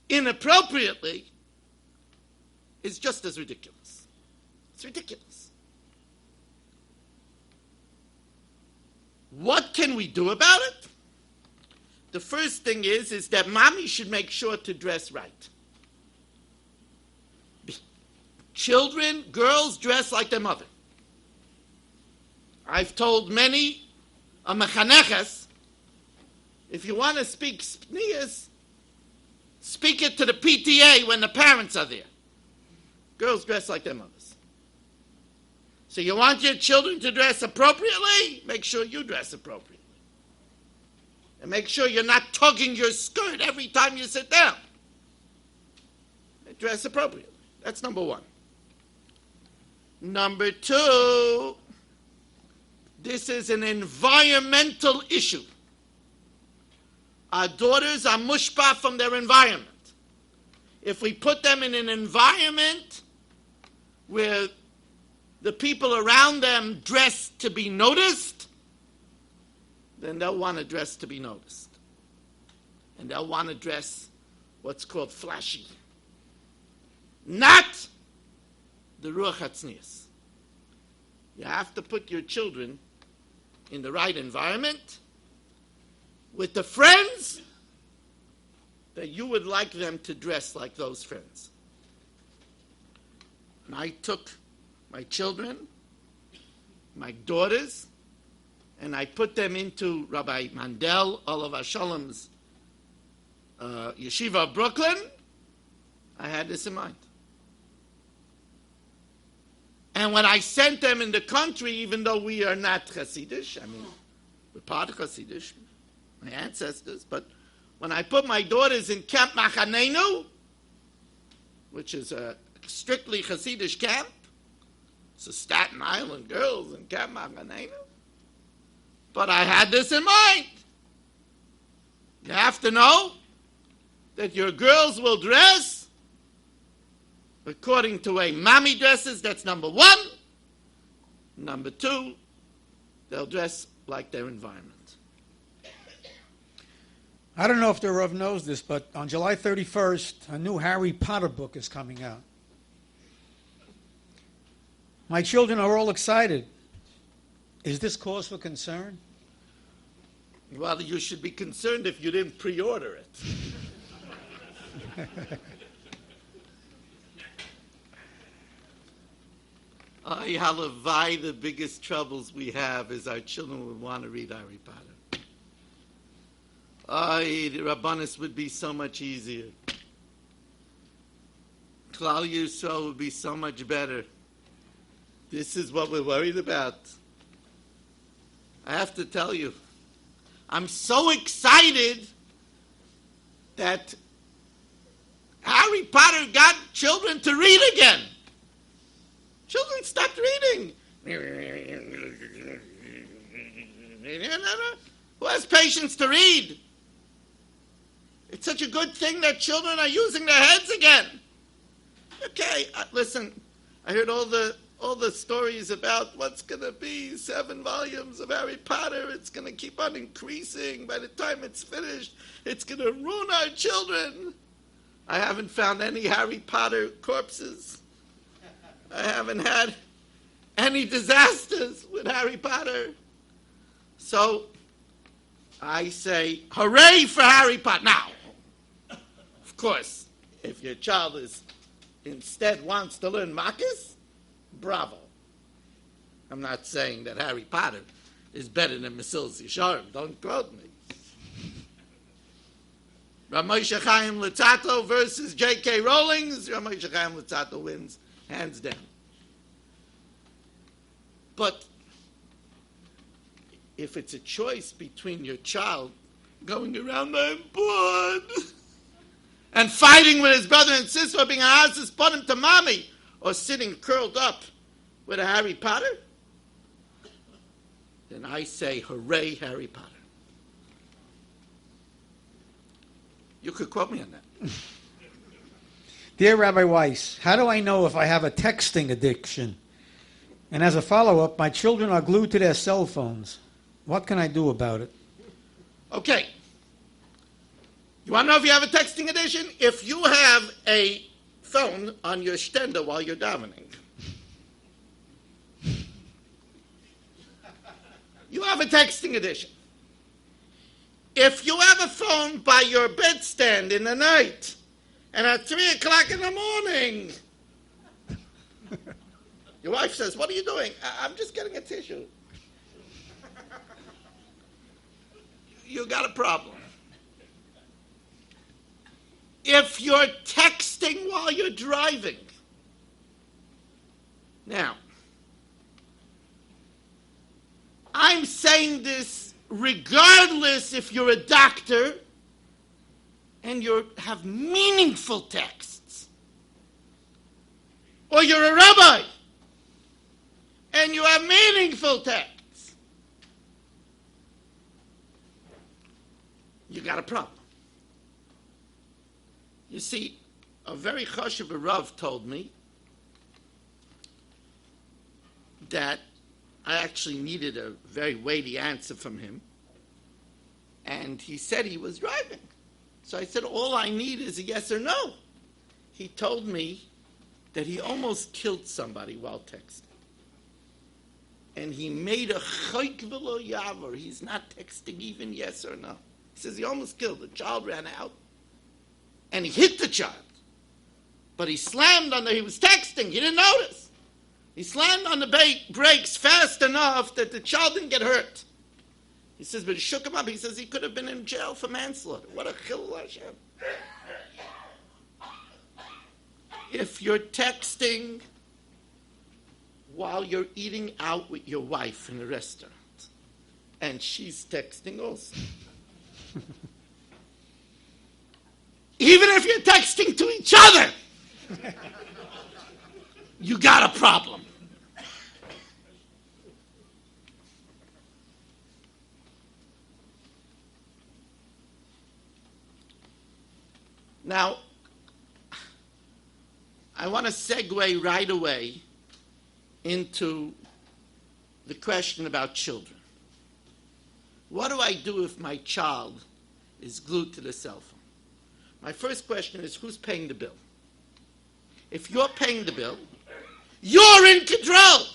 inappropriately is just as ridiculous. It's ridiculous. What can we do about it? The first thing is that mommy should make sure to dress right. Children, girls dress like their mother. I've told many mechaneches, if you want to speak spnias, speak it to the PTA when the parents are there. Girls dress like their mothers. So you want your children to dress appropriately? Make sure you dress appropriately. And make sure you're not tugging your skirt every time you sit down. Dress appropriately. That's number one. Number two, this is an environmental issue. Our daughters are mushpa from their environment. If we put them in an environment where the people around them dress to be noticed, then they'll want to dress to be noticed. And they'll want to dress what's called flashy. Not the Ruach HaTznius. You have to put your children in the right environment with the friends that you would like them to dress like those friends. And I took my children, my daughters, and I put them into Rabbi Mandel, Olav Shalom's yeshiva of Brooklyn. I had this in mind. And when I sent them in the country, even though we are not Hasidish, I mean, we're part of Hasidish, my ancestors, but when I put my daughters in Camp Machanenu, which is a strictly Hasidish camp, so Staten Island girls in Camp Machanenu, but I had this in mind. You have to know that your girls will dress according to way mommy dresses. That's number one. Number two, they'll dress like their environment. I don't know if the Rav knows this, but on July 31st, a new Harry Potter book is coming out. My children are all excited. Is this cause for concern? Well, you should be concerned if you didn't pre-order it. Halavai, the biggest troubles we have is our children would want to read Harry Potter. The Rabbanis would be so much easier. Klal Yisrael would be so much better. This is what we're worried about. I have to tell you, I'm so excited that Harry Potter got children to read again. Children stopped reading. Who has patience to read? It's such a good thing that children are using their heads again. Okay, listen, I heard all the stories about what's going to be 7 volumes of Harry Potter. It's going to keep on increasing. By the time it's finished, it's going to ruin our children. I haven't found any Harry Potter corpses. I haven't had any disasters with Harry Potter. So I say, hooray for Harry Potter. Now, of course, if your child instead wants to learn Makis, bravo. I'm not saying that Harry Potter is better than Mesilas Yesharim. Don't quote me. Rav Moshe Chaim Luzzatto versus J.K. Rowling's. Rav Moshe Chaim Luzzatto wins, hands down. But if it's a choice between your child going around, I'm bored, and fighting with his brother and sister, being a house, put him to mommy, or sitting curled up with a Harry Potter, then I say, hooray, Harry Potter. You could quote me on that. Dear Rabbi Weiss, how do I know if I have a texting addiction? And as a follow-up, my children are glued to their cell phones. What can I do about it? Okay. You want to know if you have a texting addiction? If you have a phone on your stender while you're davening, you have a texting addiction. If you have a phone by your bedstand in the night, and at 3 o'clock in the morning, your wife says, what are you doing? I'm just getting a tissue. You got a problem. If you're texting while you're driving, Now, I'm saying this regardless if you're a doctor and you have meaningful texts, or you're a rabbi and you have meaningful texts. You got a problem. You see, a very chashuv Rav told me that I actually needed a very weighty answer from him. And he said he was driving. So I said, all I need is a yes or no. He told me that he almost killed somebody while texting. And he made a chayk v'lo yavar. He's not texting even yes or no. He says he almost killed. The child ran out. And he hit the child. But he slammed on he was texting. He didn't notice. He slammed on the brakes fast enough that the child didn't get hurt. He says, but it shook him up. He says he could have been in jail for manslaughter. What a chilul Hashem. If you're texting while you're eating out with your wife in a restaurant, and she's texting also, even if you're texting to each other, you got a problem. Now, I want to segue right away into the question about children. What do I do if my child is glued to the cell phone? My first question is, who's paying the bill? If you're paying the bill, you're in control.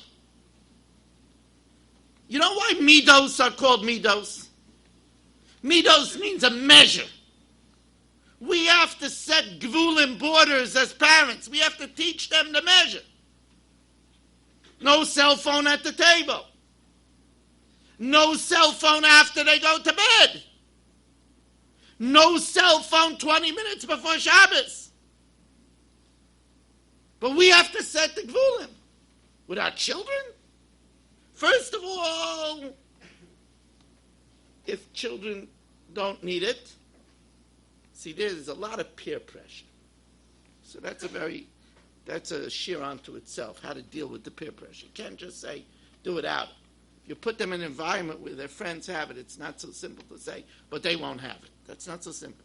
You know why midos are called midos? Midos means a measure. We have to set gvulim borders as parents. We have to teach them the measure. No cell phone at the table. No cell phone after they go to bed. No cell phone 20 minutes before Shabas. But we have to set the gvulim. With our children? First of all, if children don't need it, see, there's a lot of peer pressure. So that's a sheer unto itself, how to deal with the peer pressure. You can't just say, do it out. If you put them in an environment where their friends have it, it's not so simple to say, but they won't have it. That's not so simple.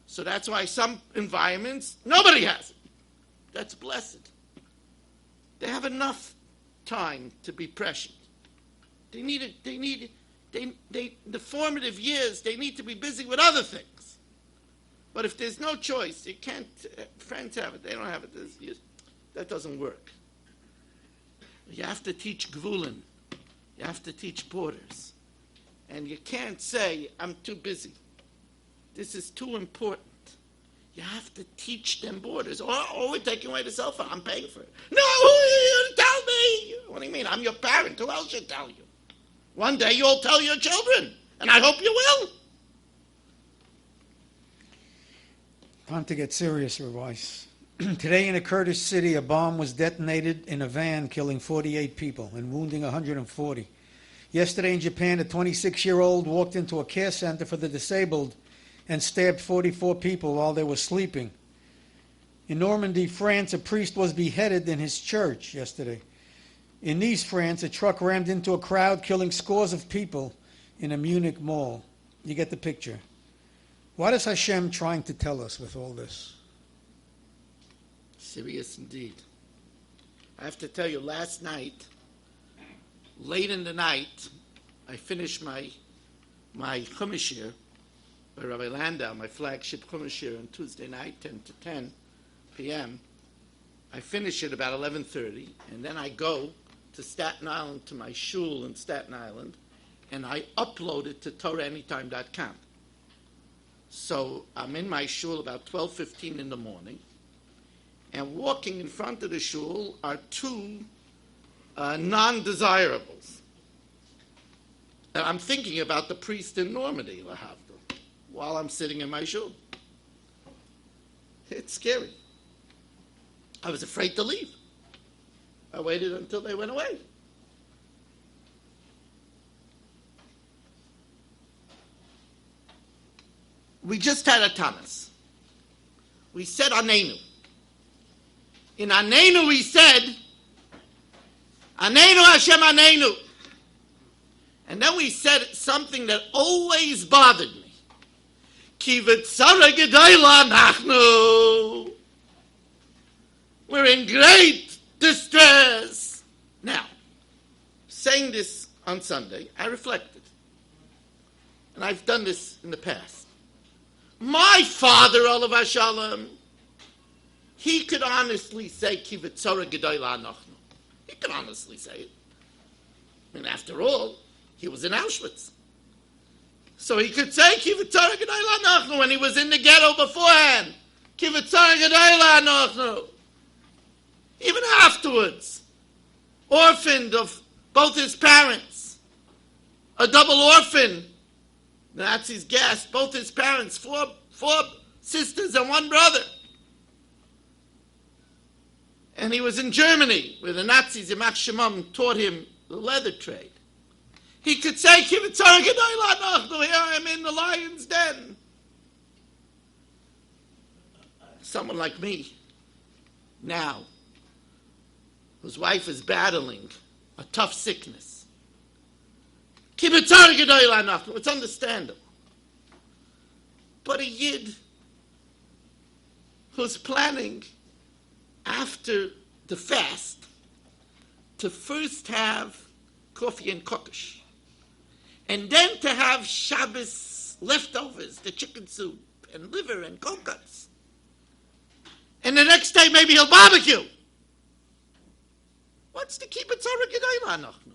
So that's why some environments, nobody has it. That's blessed. They have enough time to be prescient. The formative years, they need to be busy with other things. But if there's no choice, you can't, friends have it, they don't have it, that doesn't work. You have to teach gvulim. You have to teach borders. And you can't say, I'm too busy. This is too important. You have to teach them borders. Or we're taking away the cell phone. I'm paying for it. No, you tell me. What do you mean? I'm your parent. Who else should tell you? One day you'll tell your children. And I hope you will. Time to get serious, Revice. Today in a Kurdish city, a bomb was detonated in a van, killing 48 people and wounding 140. Yesterday in Japan, a 26-year-old walked into a care center for the disabled and stabbed 44 people while they were sleeping. In Normandy, France, a priest was beheaded in his church yesterday. In Nice, France, a truck rammed into a crowd, killing scores of people in a Munich mall. You get the picture. What is Hashem trying to tell us with all this? Serious indeed. I have to tell you, last night, late in the night, I finished my Chumash year by Rabbi Landau, my flagship Chumash year on Tuesday night, 10 to 10 p.m. I finish it about 11:30, and then I go to Staten Island, to my Shul in Staten Island, and I upload it to TorahAnytime.com. So I'm in my Shul about 12:15 in the morning, and walking in front of the Shul are two non-desirables. And I'm thinking about the priest in Normandy, while I'm sitting in my Shul. It's scary. I was afraid to leave. I waited until they went away. We just had a Tanas. We said Anenu. In Anenu we said, Anenu Hashem Anenu. And then we said something that always bothered me. Ki v'tzara gedayla nachnu. We're in great distress. Now, saying this on Sunday, I reflected. And I've done this in the past. My father, Olav Hashalom, he could honestly say, Ki v'tzara gedayla nachnu. He could honestly say it. I mean, after all, he was in Auschwitz. So he could say, Ki v'tzara gedayla nachnu, when he was in the ghetto beforehand. Ki v'tzara gedayla nachnu. Even afterwards, orphaned of both his parents, a double orphan. The Nazis gassed both his parents, four sisters and one brother. And he was in Germany, where the Nazis, Yimach Shemam, taught him the leather trade. He could say, Ki v'tzara gedayla nachnu, here I am in the lion's den. Someone like me, now, whose wife is battling a tough sickness. Ki v'tzara gedayla nachnu, it's understandable. But a Yid who's planning after the fast to first have coffee and kokosh, and then to have Shabas leftovers, the chicken soup and liver and coconuts, and the next day maybe he'll barbecue. What's the ki v'tzara gedayla nachnu?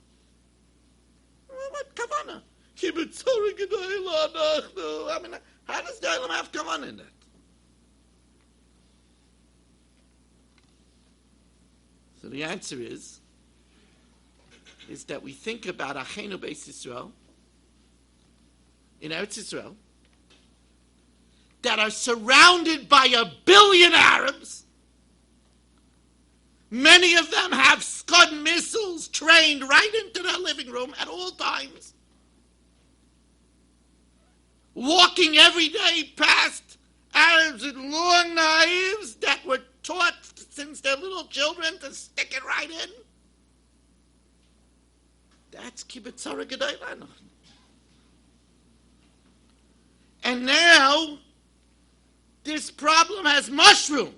What kavanah? Ki v'tzara gedayla nachnu. I mean, how does the Olam have kavanah in that? So the answer is that we think about Achenu Beis Yisrael in Eretz Yisrael that are surrounded by 1 billion Arabs. Many of them have Scud missiles trained right into their living room at all times. Walking every day past Arabs with long knives that were taught since they're little children to stick it right in. That's ki v'tzara gedayla nachnu. And now, this problem has mushroomed.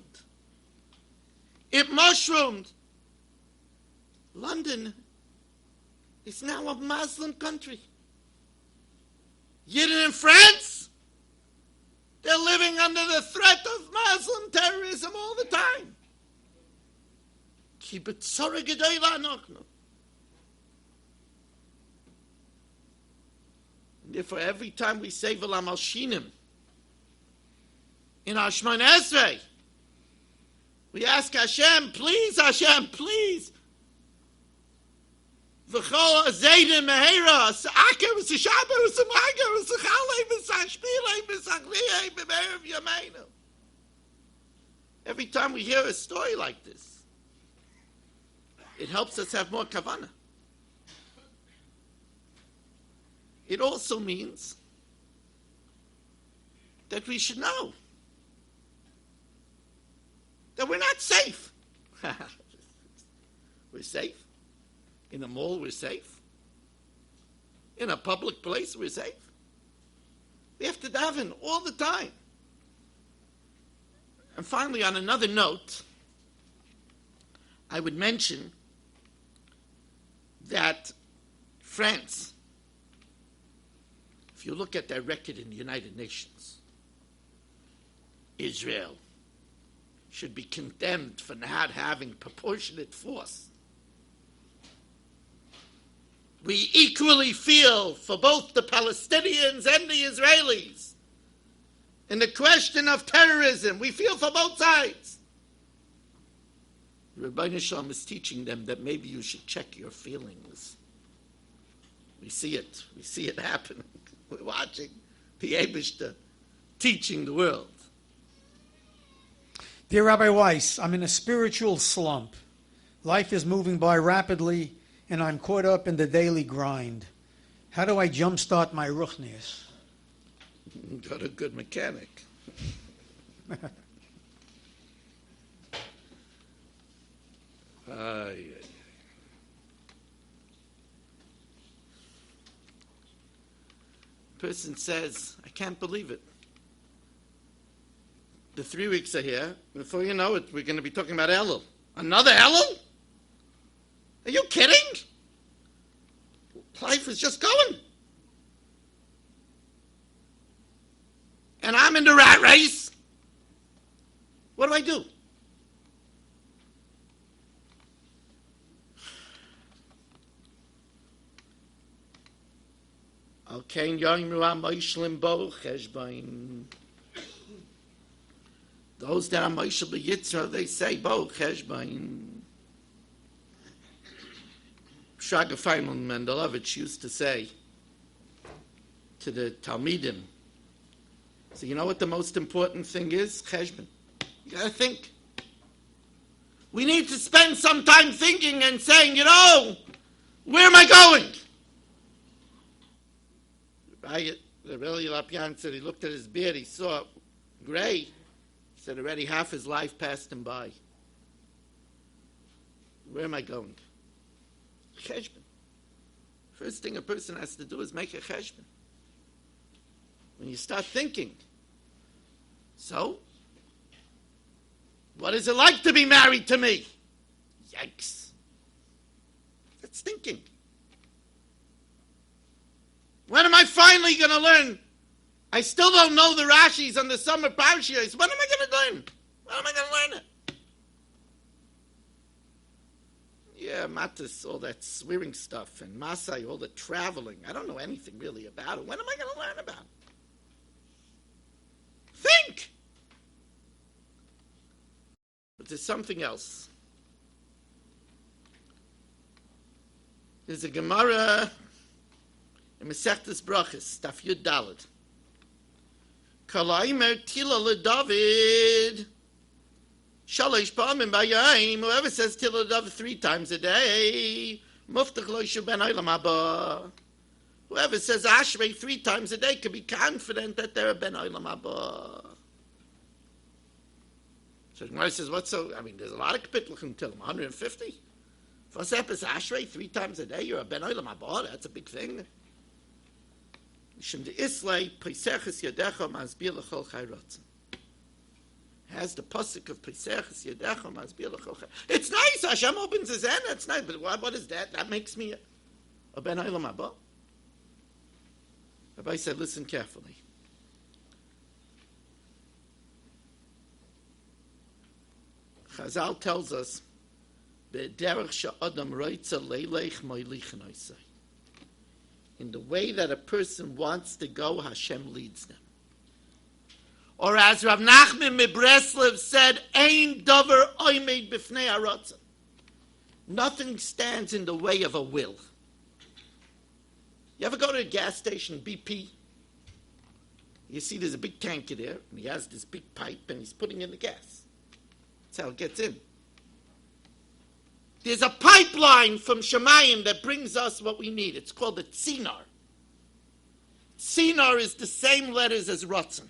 It mushroomed. London is now a Muslim country. Yet in France, they're living under the threat of Muslim terrorism all the time. Ki v'tzara gedayla nachnu. Therefore, every time we say V'la Malshinim in our Shemona Esrei, we ask Hashem, please, V'chol azeidim mehera, s'aker, s'shaber, s'mager, s'chalei, s'ashpilei, s'achliyei, b'merev yameinu. Every time we hear a story like this, it helps us have more kavanah. It also means that we should know that we're not safe. We're safe. In a mall, we're safe. In a public place, we're safe. We have to daven all the time. And finally, on another note, I would mention that France, if you look at their record in the United Nations, Israel should be condemned for not having proportionate force. We equally feel for both the Palestinians and the Israelis. In the question of terrorism, we feel for both sides. Rabbi Shalom is teaching them that maybe you should check your feelings. We see it happening. We're watching the Eibishter teaching the world. Dear Rabbi Weiss, I'm in a spiritual slump. Life is moving by rapidly, and I'm caught up in the daily grind. How do I jumpstart my ruchnius? Got a good mechanic. Person says, I can't believe it. The 3 weeks are here. Before you know it, we're going to be talking about Elul. Another Elul? Are you kidding? Life is just going. And I'm in the rat race. What do I do? Okay, those that are Moishel B'Yitzra, they say, Bo Cheshbain. Shraga Feynman Mendelovich used to say to the Talmidim, so you know what the most important thing is? Cheshbon. You got to think. We need to spend some time thinking and saying, where am I going? The Rebbe Lapian said he looked at his beard, he saw gray. He said already half his life passed him by. Where am I going? Cheshbon. First thing a person has to do is make a cheshbon. When you start thinking, so, what is it like to be married to me? Yikes. That's thinking. When am I finally going to learn? I still don't know the Rashis on the summer parshas. When am I going to learn? When am I going to learn it? Yeah, Matis, all that swearing stuff, and Masai, all the traveling. I don't know anything really about it. When am I going to learn about it? Think! But there's something else. There's a Gemara in Masechtas Brachos, Daf Yud Daled. Kalaimer Tila LeDavid. Shalosh Pa'amim Bayayim. Whoever says Tila LeDavid 3 times a day, Muftach Lo Yishu Ben Olam Haba. Whoever says Ashrei 3 times a day can be confident that they're a Ben Olam Haba. So Gemara says, what's so? I mean, there's a lot of kapitluchim till 150. First step is Ashrei 3 times a day. You're a Ben Olam Haba. That's a big thing. Has the pasuk of Peseches Yedecha Masbir L'chol Chai. It's nice. Hashem opens his hand. That's nice. But what is that? That makes me a Ben Olam Haba. Rabbi said, listen carefully. Chazal tells us, "B'derech she'adam roitza leilech moilich noisai." In the way that a person wants to go, Hashem leads them. Or as Rav Nachman Mibreslev said, "Ein davar oimed b'fnei haratzon." Nothing stands in the way of a will. You ever go to a gas station, BP? You see there's a big tanker there, and he has this big pipe, and he's putting in the gas. That's how it gets in. There's a pipeline from Shemayim that brings us what we need. It's called a tzinar. Tzinar is the same letters as Ratzon.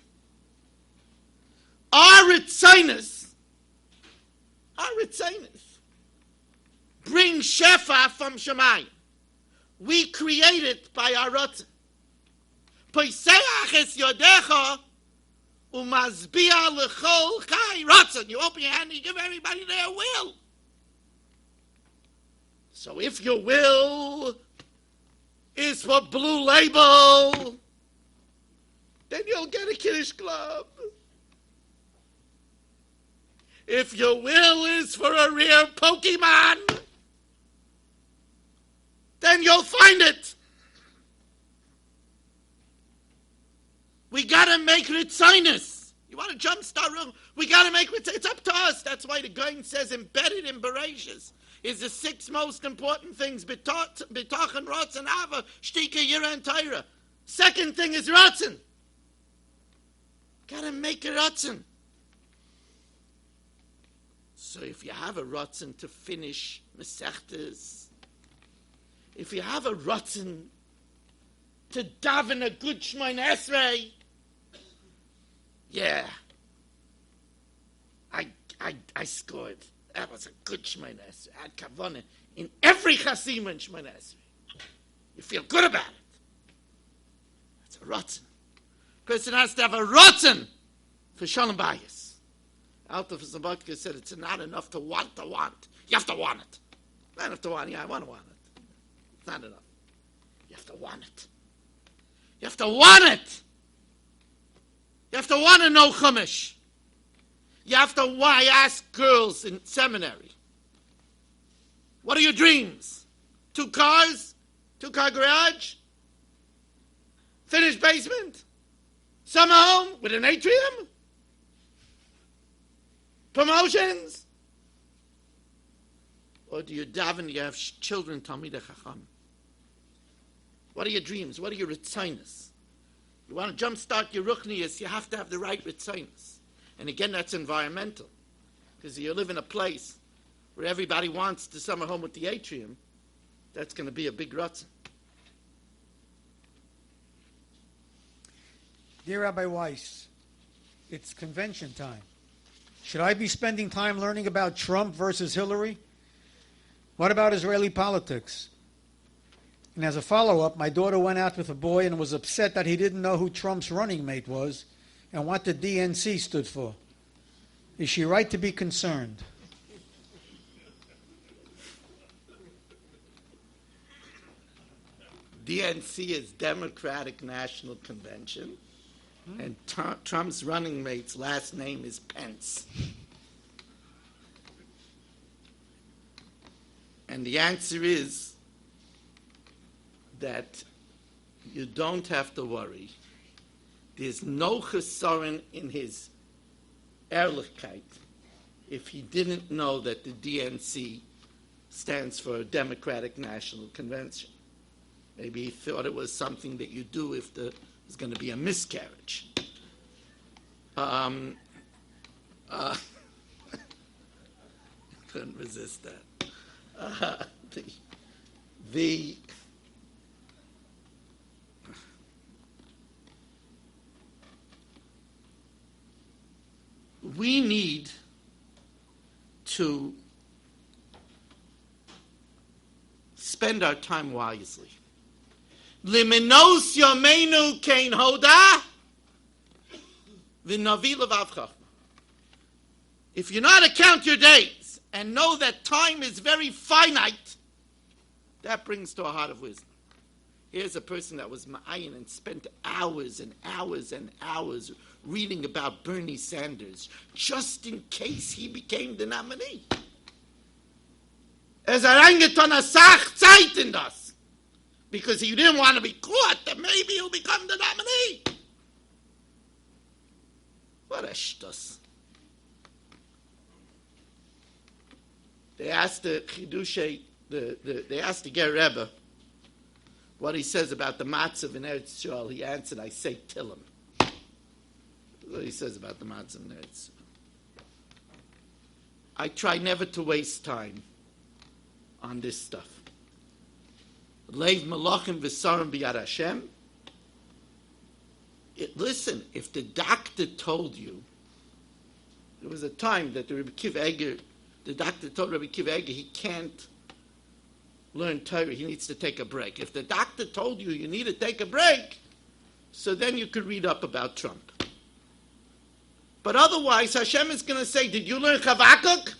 Our Ritzainus bring Shefa from Shemayim. We create it by our Ratzon. Poiseach es yodecha umazbia l'chol chai Ratzon. You open your hand and you give everybody their will. So if your will is for Blue Label, then you'll get a Kidish Club. If your will is for a rare Pokemon, then you'll find it. We gotta make Ritzainus. You want to jumpstart room? We gotta make Ritzainus. It's up to us. That's why the Gaon says embedded in Bereshis is the 6 most important things: B'tach and Ratzon, Ava, Shtika, Yira, and Torah. Second thing is Ratzon. Gotta make a Ratzon. So if you have a rotzen to finish Masechtas, if you have a rotzen to daven a good Shmoyne Esrei, yeah, I scored. That was a good Shmoyne Esrei. I had kavanah in every chasima in Shmoyne Esrei. You feel good about it. That's a rotzen. Person has to have a rotzen for Shalom Bayis. Alta Zabotka said it's not enough to want. You have to want it. Not enough to want. Yeah, I want it. It's not enough. You have to want it. You have to want it. You have to want to know Chumash. You have to want. I ask girls in seminary, what are your dreams? 2 cars? 2-car garage? Finished basement? Summer home with an atrium? Promotions? Or do you daven, you have children, Talmidei Chacham? What are your dreams? What are your ritzainas? You want to jumpstart your ruchnias, you have to have the right ritzainas. And again, that's environmental. Because you live in a place where everybody wants the summer home with the atrium, that's going to be a big rutzin. Dear Rabbi Weiss, it's convention time. Should I be spending time learning about Trump versus Hillary? What about Israeli politics? And as a follow-up, my daughter went out with a boy and was upset that he didn't know who Trump's running mate was and what the DNC stood for. Is she right to be concerned? DNC is Democratic National Convention, and Trump's running mate's last name is Pence. And the answer is that you don't have to worry. There's no chesaron in his ehrlichkeit if he didn't know that the DNC stands for Democratic National Convention. Maybe he thought it was something that you do if there was going to be a miscarriage. Couldn't resist that. We need to spend our time wisely. Limenos yomeinu kein hoda v'navi levav chachma. If you know how to count your days and know that time is very finite, that brings to a heart of wisdom. Here's a person that was ma'ayin and spent hours and hours and hours reading about Bernie Sanders, just in case he became the nominee. Reingetan a Sach Zeit in das, because he didn't want to be caught that maybe he'll become the nominee. What a shtus. They asked the Chidushei, they asked the Ger Rebbe what he says about the matzav in Eretz Yisrael. He answered, I say Tillim. That's what he says about the matzav in Eretz Yisrael. I try never to waste time on this stuff. Leiv Malachim v'sarim b'yad Hashem. Listen, if the doctor told you, there was a time that the doctor told Rabbi Kiva Eger he can't learn Torah, he needs to take a break. If the doctor told you need to take a break, so then you could read up about Trump. But otherwise, Hashem is going to say, did you learn Chavakuk?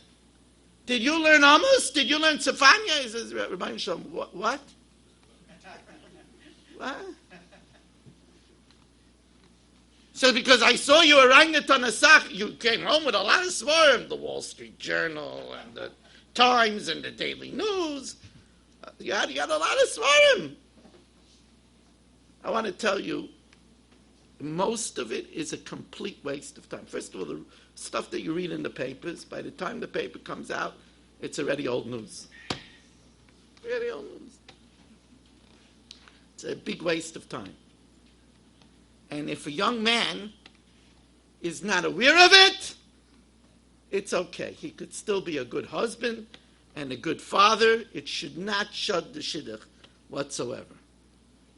Did you learn Amos? Did you learn Tzefanya? He says, Rabbi Shalom, what? What? So because I saw you orangutan asach, you came home with a lot of svarim, the Wall Street Journal and the Times and the Daily News. You had a lot of svarim. I want to tell you, most of it is a complete waste of time. First of all, the stuff that you read in the papers, by the time the paper comes out, it's already old news. Already old news. It's a big waste of time. And if a young man is not aware of it, it's okay. He could still be a good husband and a good father. It should not shut the shidduch whatsoever.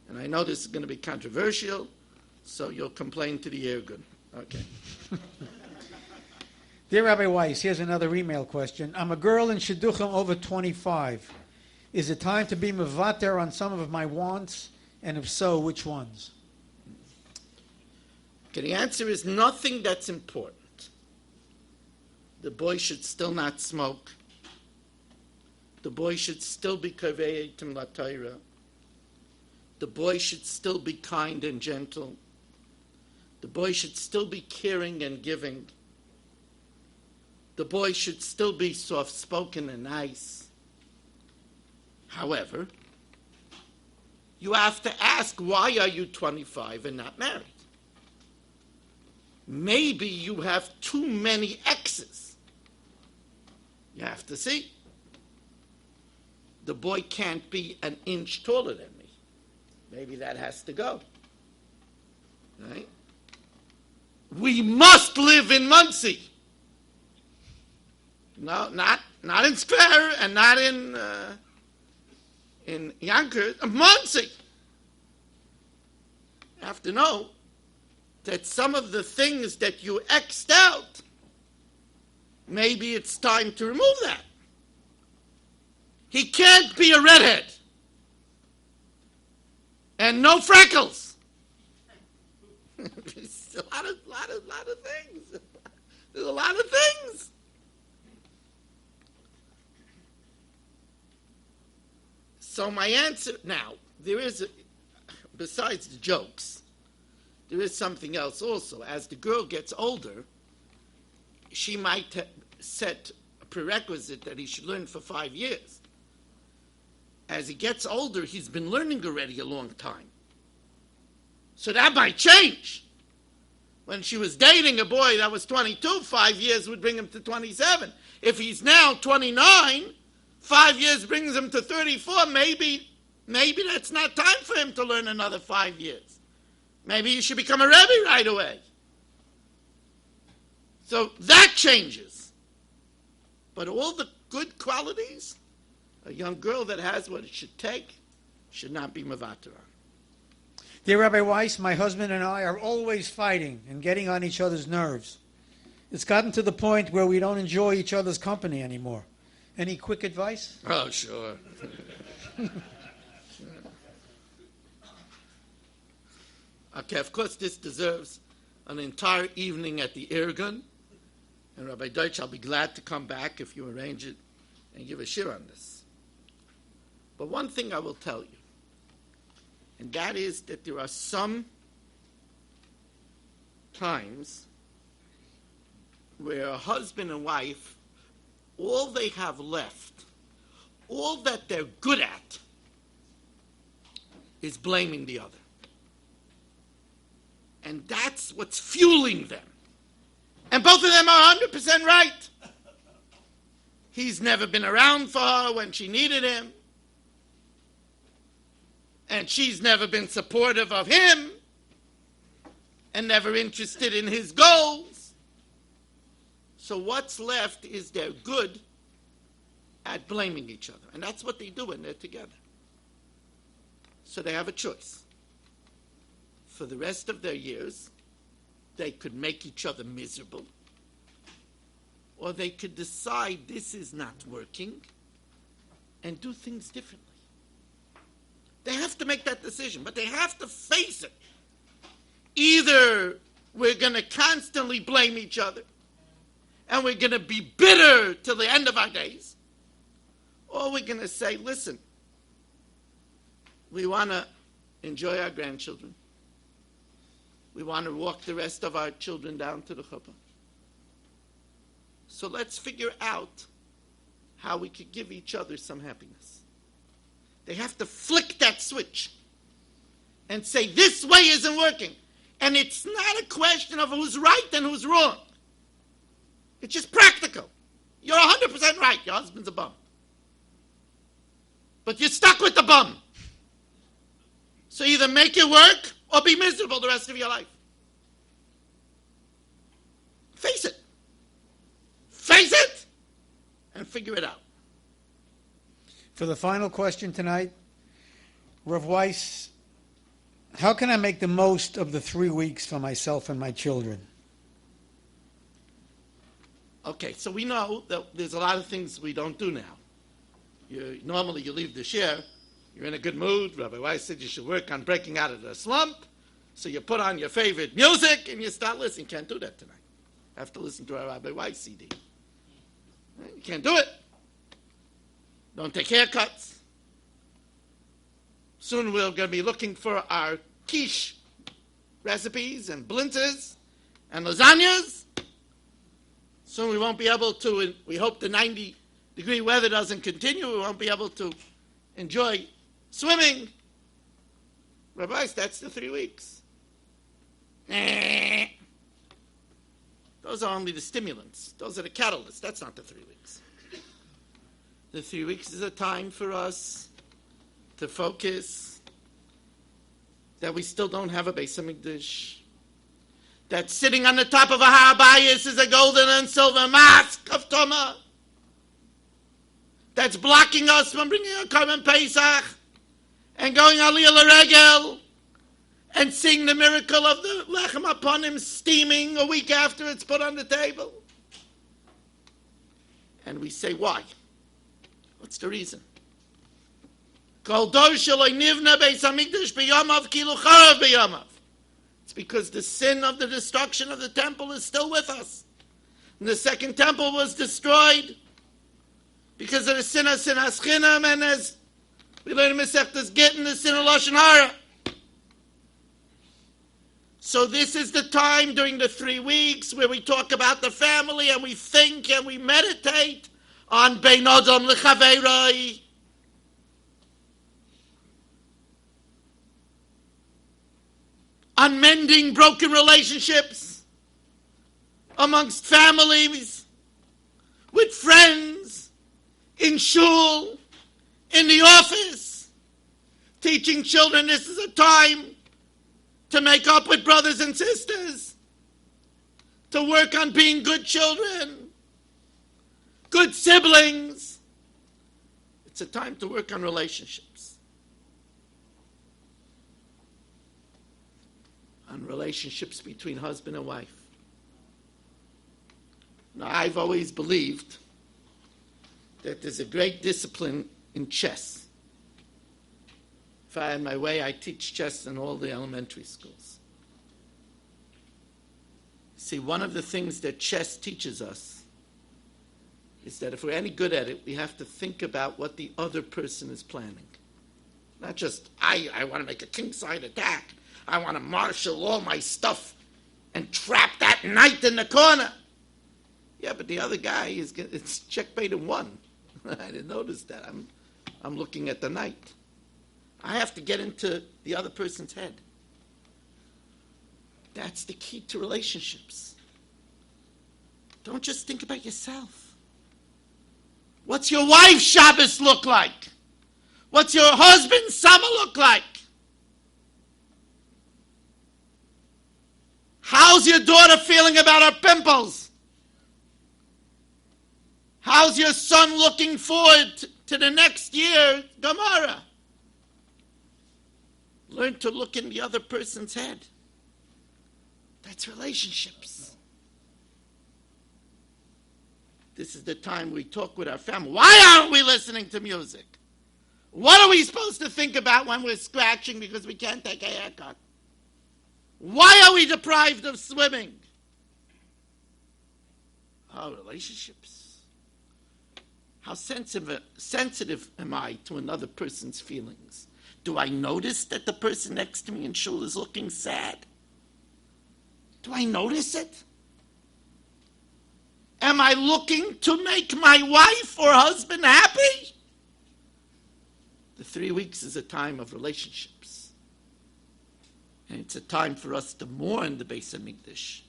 And I know this is going to be controversial, so you'll complain to the Irgun. Okay. Dear Rabbi Weiss, here's another email question. I'm a girl in Shidduchim over 25. Is it time to be mevater on some of my wants? And if so, which ones? Okay, the answer is nothing that's important. The boy should still not smoke. The boy should still be kaveitim la Torah. The boy should still be kind and gentle. The boy should still be caring and giving. The boy should still be soft-spoken and nice. However, you have to ask, why are you 25 and not married? Maybe you have too many exes. You have to see. The boy can't be an inch taller than me. Maybe that has to go. Right? We must live in Muncie. No, not in Square and not in Yonkers. Muncie. You have to know that some of the things that you X'd out, maybe it's time to remove that. He can't be a redhead. And no freckles. There's a lot of things. There's a lot of things. So my answer, now, there is, besides the jokes, there is something else also. As the girl gets older, she might set a prerequisite that he should learn for 5 years. As he gets older, he's been learning already a long time. So that might change. When she was dating a boy that was 22, 5 years would bring him to 27. If he's now 29, 5 years brings him to 34. Maybe that's not time for him to learn another 5 years. Maybe he should become a Rebbe right away. So that changes. But all the good qualities, a young girl that has what it should take should not be mevater on. Dear Rabbi Weiss, my husband and I are always fighting and getting on each other's nerves. It's gotten to the point where we don't enjoy each other's company anymore. Any quick advice? Oh, sure. Okay, of course, this deserves an entire evening at the Irgun. And Rabbi Deutsch, I'll be glad to come back if you arrange it and give a shir on this. But one thing I will tell you, and that is that there are some times where a husband and wife, all they have left, all that they're good at, is blaming the other. And that's what's fueling them. And both of them are 100% right. He's never been around for her when she needed him. And she's never been supportive of him and never interested in his goals. So what's left is they're good at blaming each other. And that's what they do when they're together. So they have a choice. For the rest of their years, they could make each other miserable. Or they could decide this is not working and do things differently. They have to make that decision, but they have to face it. Either we're going to constantly blame each other and we're going to be bitter till the end of our days, or we're going to say, listen, we want to enjoy our grandchildren. We want to walk the rest of our children down to the chuppah. So let's figure out how we could give each other some happiness. They have to flick that switch and say, this way isn't working. And it's not a question of who's right and who's wrong. It's just practical. You're 100% right. Your husband's a bum. But you're stuck with the bum. So either make it work or be miserable the rest of your life. Face it. Face figure it out. For the final question tonight, Rav Weiss, how can I make the most of the 3 weeks for myself and my children? Okay, so we know that there's a lot of things we don't do now. Normally you leave the shir, you're in a good mood. Rabbi Weiss said you should work on breaking out of the slump. So you put on your favorite music and you start listening. Can't do that tonight. Have to listen to our Rabbi Weiss CD. You can't do it. Don't take haircuts. Soon we're going to be looking for our quiche recipes and blintzes and lasagnas. Soon we won't be able to, we hope the 90-degree weather doesn't continue, we won't be able to enjoy swimming. Rabbi, that's the 3 weeks. Those are only the stimulants. Those are the catalysts. That's not the 3 weeks. The 3 weeks is a time for us to focus that we still don't have a Beis HaMikdash. That sitting on the top of a Har Bayis is a golden and silver mask of Toma. That's blocking us from bringing a Korban Pesach and going Aliyah L'Regel and seeing the miracle of the Lechem upon him steaming a week after it's put on the table. And we say, why? What's the reason? It's because the sin of the destruction of the temple is still with us. And the second temple was destroyed because of the sin of Sinas Chinam, and as we learn in Masechtas Gittin, the sin of Lashon Hara. So this is the time during the 3 weeks where we talk about the family and we think and we meditate on Bein Adam L'Chaveiroi. On mending broken relationships amongst families, with friends, in shul, in the office, teaching children this is a time to make up with brothers and sisters, to work on being good children, good siblings. It's a time to work on relationships. On relationships between husband and wife. Now, I've always believed that there's a great discipline in chess. If I had my way, I teach chess in all the elementary schools. See, one of the things that chess teaches us is that if we're any good at it, we have to think about what the other person is planning. Not just, I want to make a kingside attack. I want to marshal all my stuff and trap that knight in the corner. Yeah, but the other guy it's checkmate in one. I didn't notice that. I'm looking at the knight. I have to get into the other person's head. That's the key to relationships. Don't just think about yourself. What's your wife's Shabas look like? What's your husband's summer look like? How's your daughter feeling about her pimples? How's your son looking forward to the next year, Gemara? Learn to look in the other person's head. That's relationships. This is the time we talk with our family. Why aren't we listening to music? What are we supposed to think about when we're scratching because we can't take a haircut? Why are we deprived of swimming? Oh, relationships. How sensitive am I to another person's feelings? Do I notice that the person next to me in shul is looking sad? Do I notice it? Am I looking to make my wife or husband happy? The 3 weeks is a time of relationships. And it's a time for us to mourn the Beis HaMikdash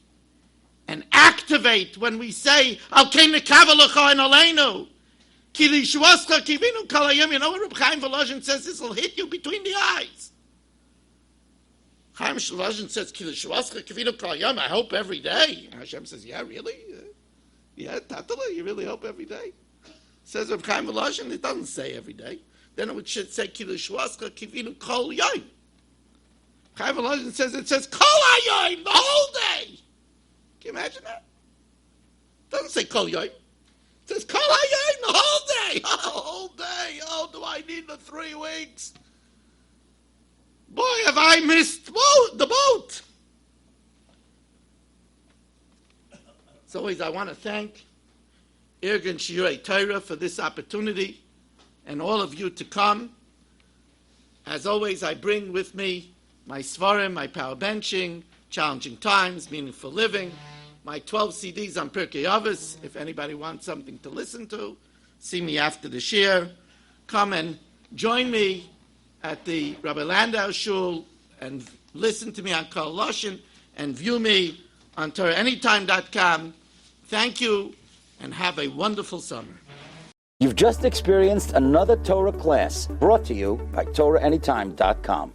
and activate when we say, Al kein nekavelecha en aleinu. Kidish Club, you know what Reb Chaim Volozhin says? This will hit you between the eyes. Chaim Volozhin says, Kidish Club, I hope every day. Hashem says, yeah, really? Yeah, Tatala, you really hope every day? Says Reb Chaim Volozhin, it doesn't say every day. Then it should say Kidish Waska Kivinu Kol Yom. Chaim Volozhin says it says Kol Hayom, the whole day. Can you imagine that? It doesn't say Kol Yom. It says Kol Hayom, the whole day. Oh, the whole day. Oh, do I need the 3 weeks? Boy, have I missed the boat. As always, I want to thank Irgun Shiurei Torah for this opportunity and all of you to come. As always, I bring with me my Svarim, my power benching, challenging times, meaningful living, my 12 CDs on Pirkei Avos. If anybody wants something to listen to, see me after the shir. Come and join me at the Rabbi Landau Shul and listen to me on Kol Loshin and view me on TorahAnytime.com. Thank you and have a wonderful summer. You've just experienced another Torah class brought to you by TorahAnytime.com.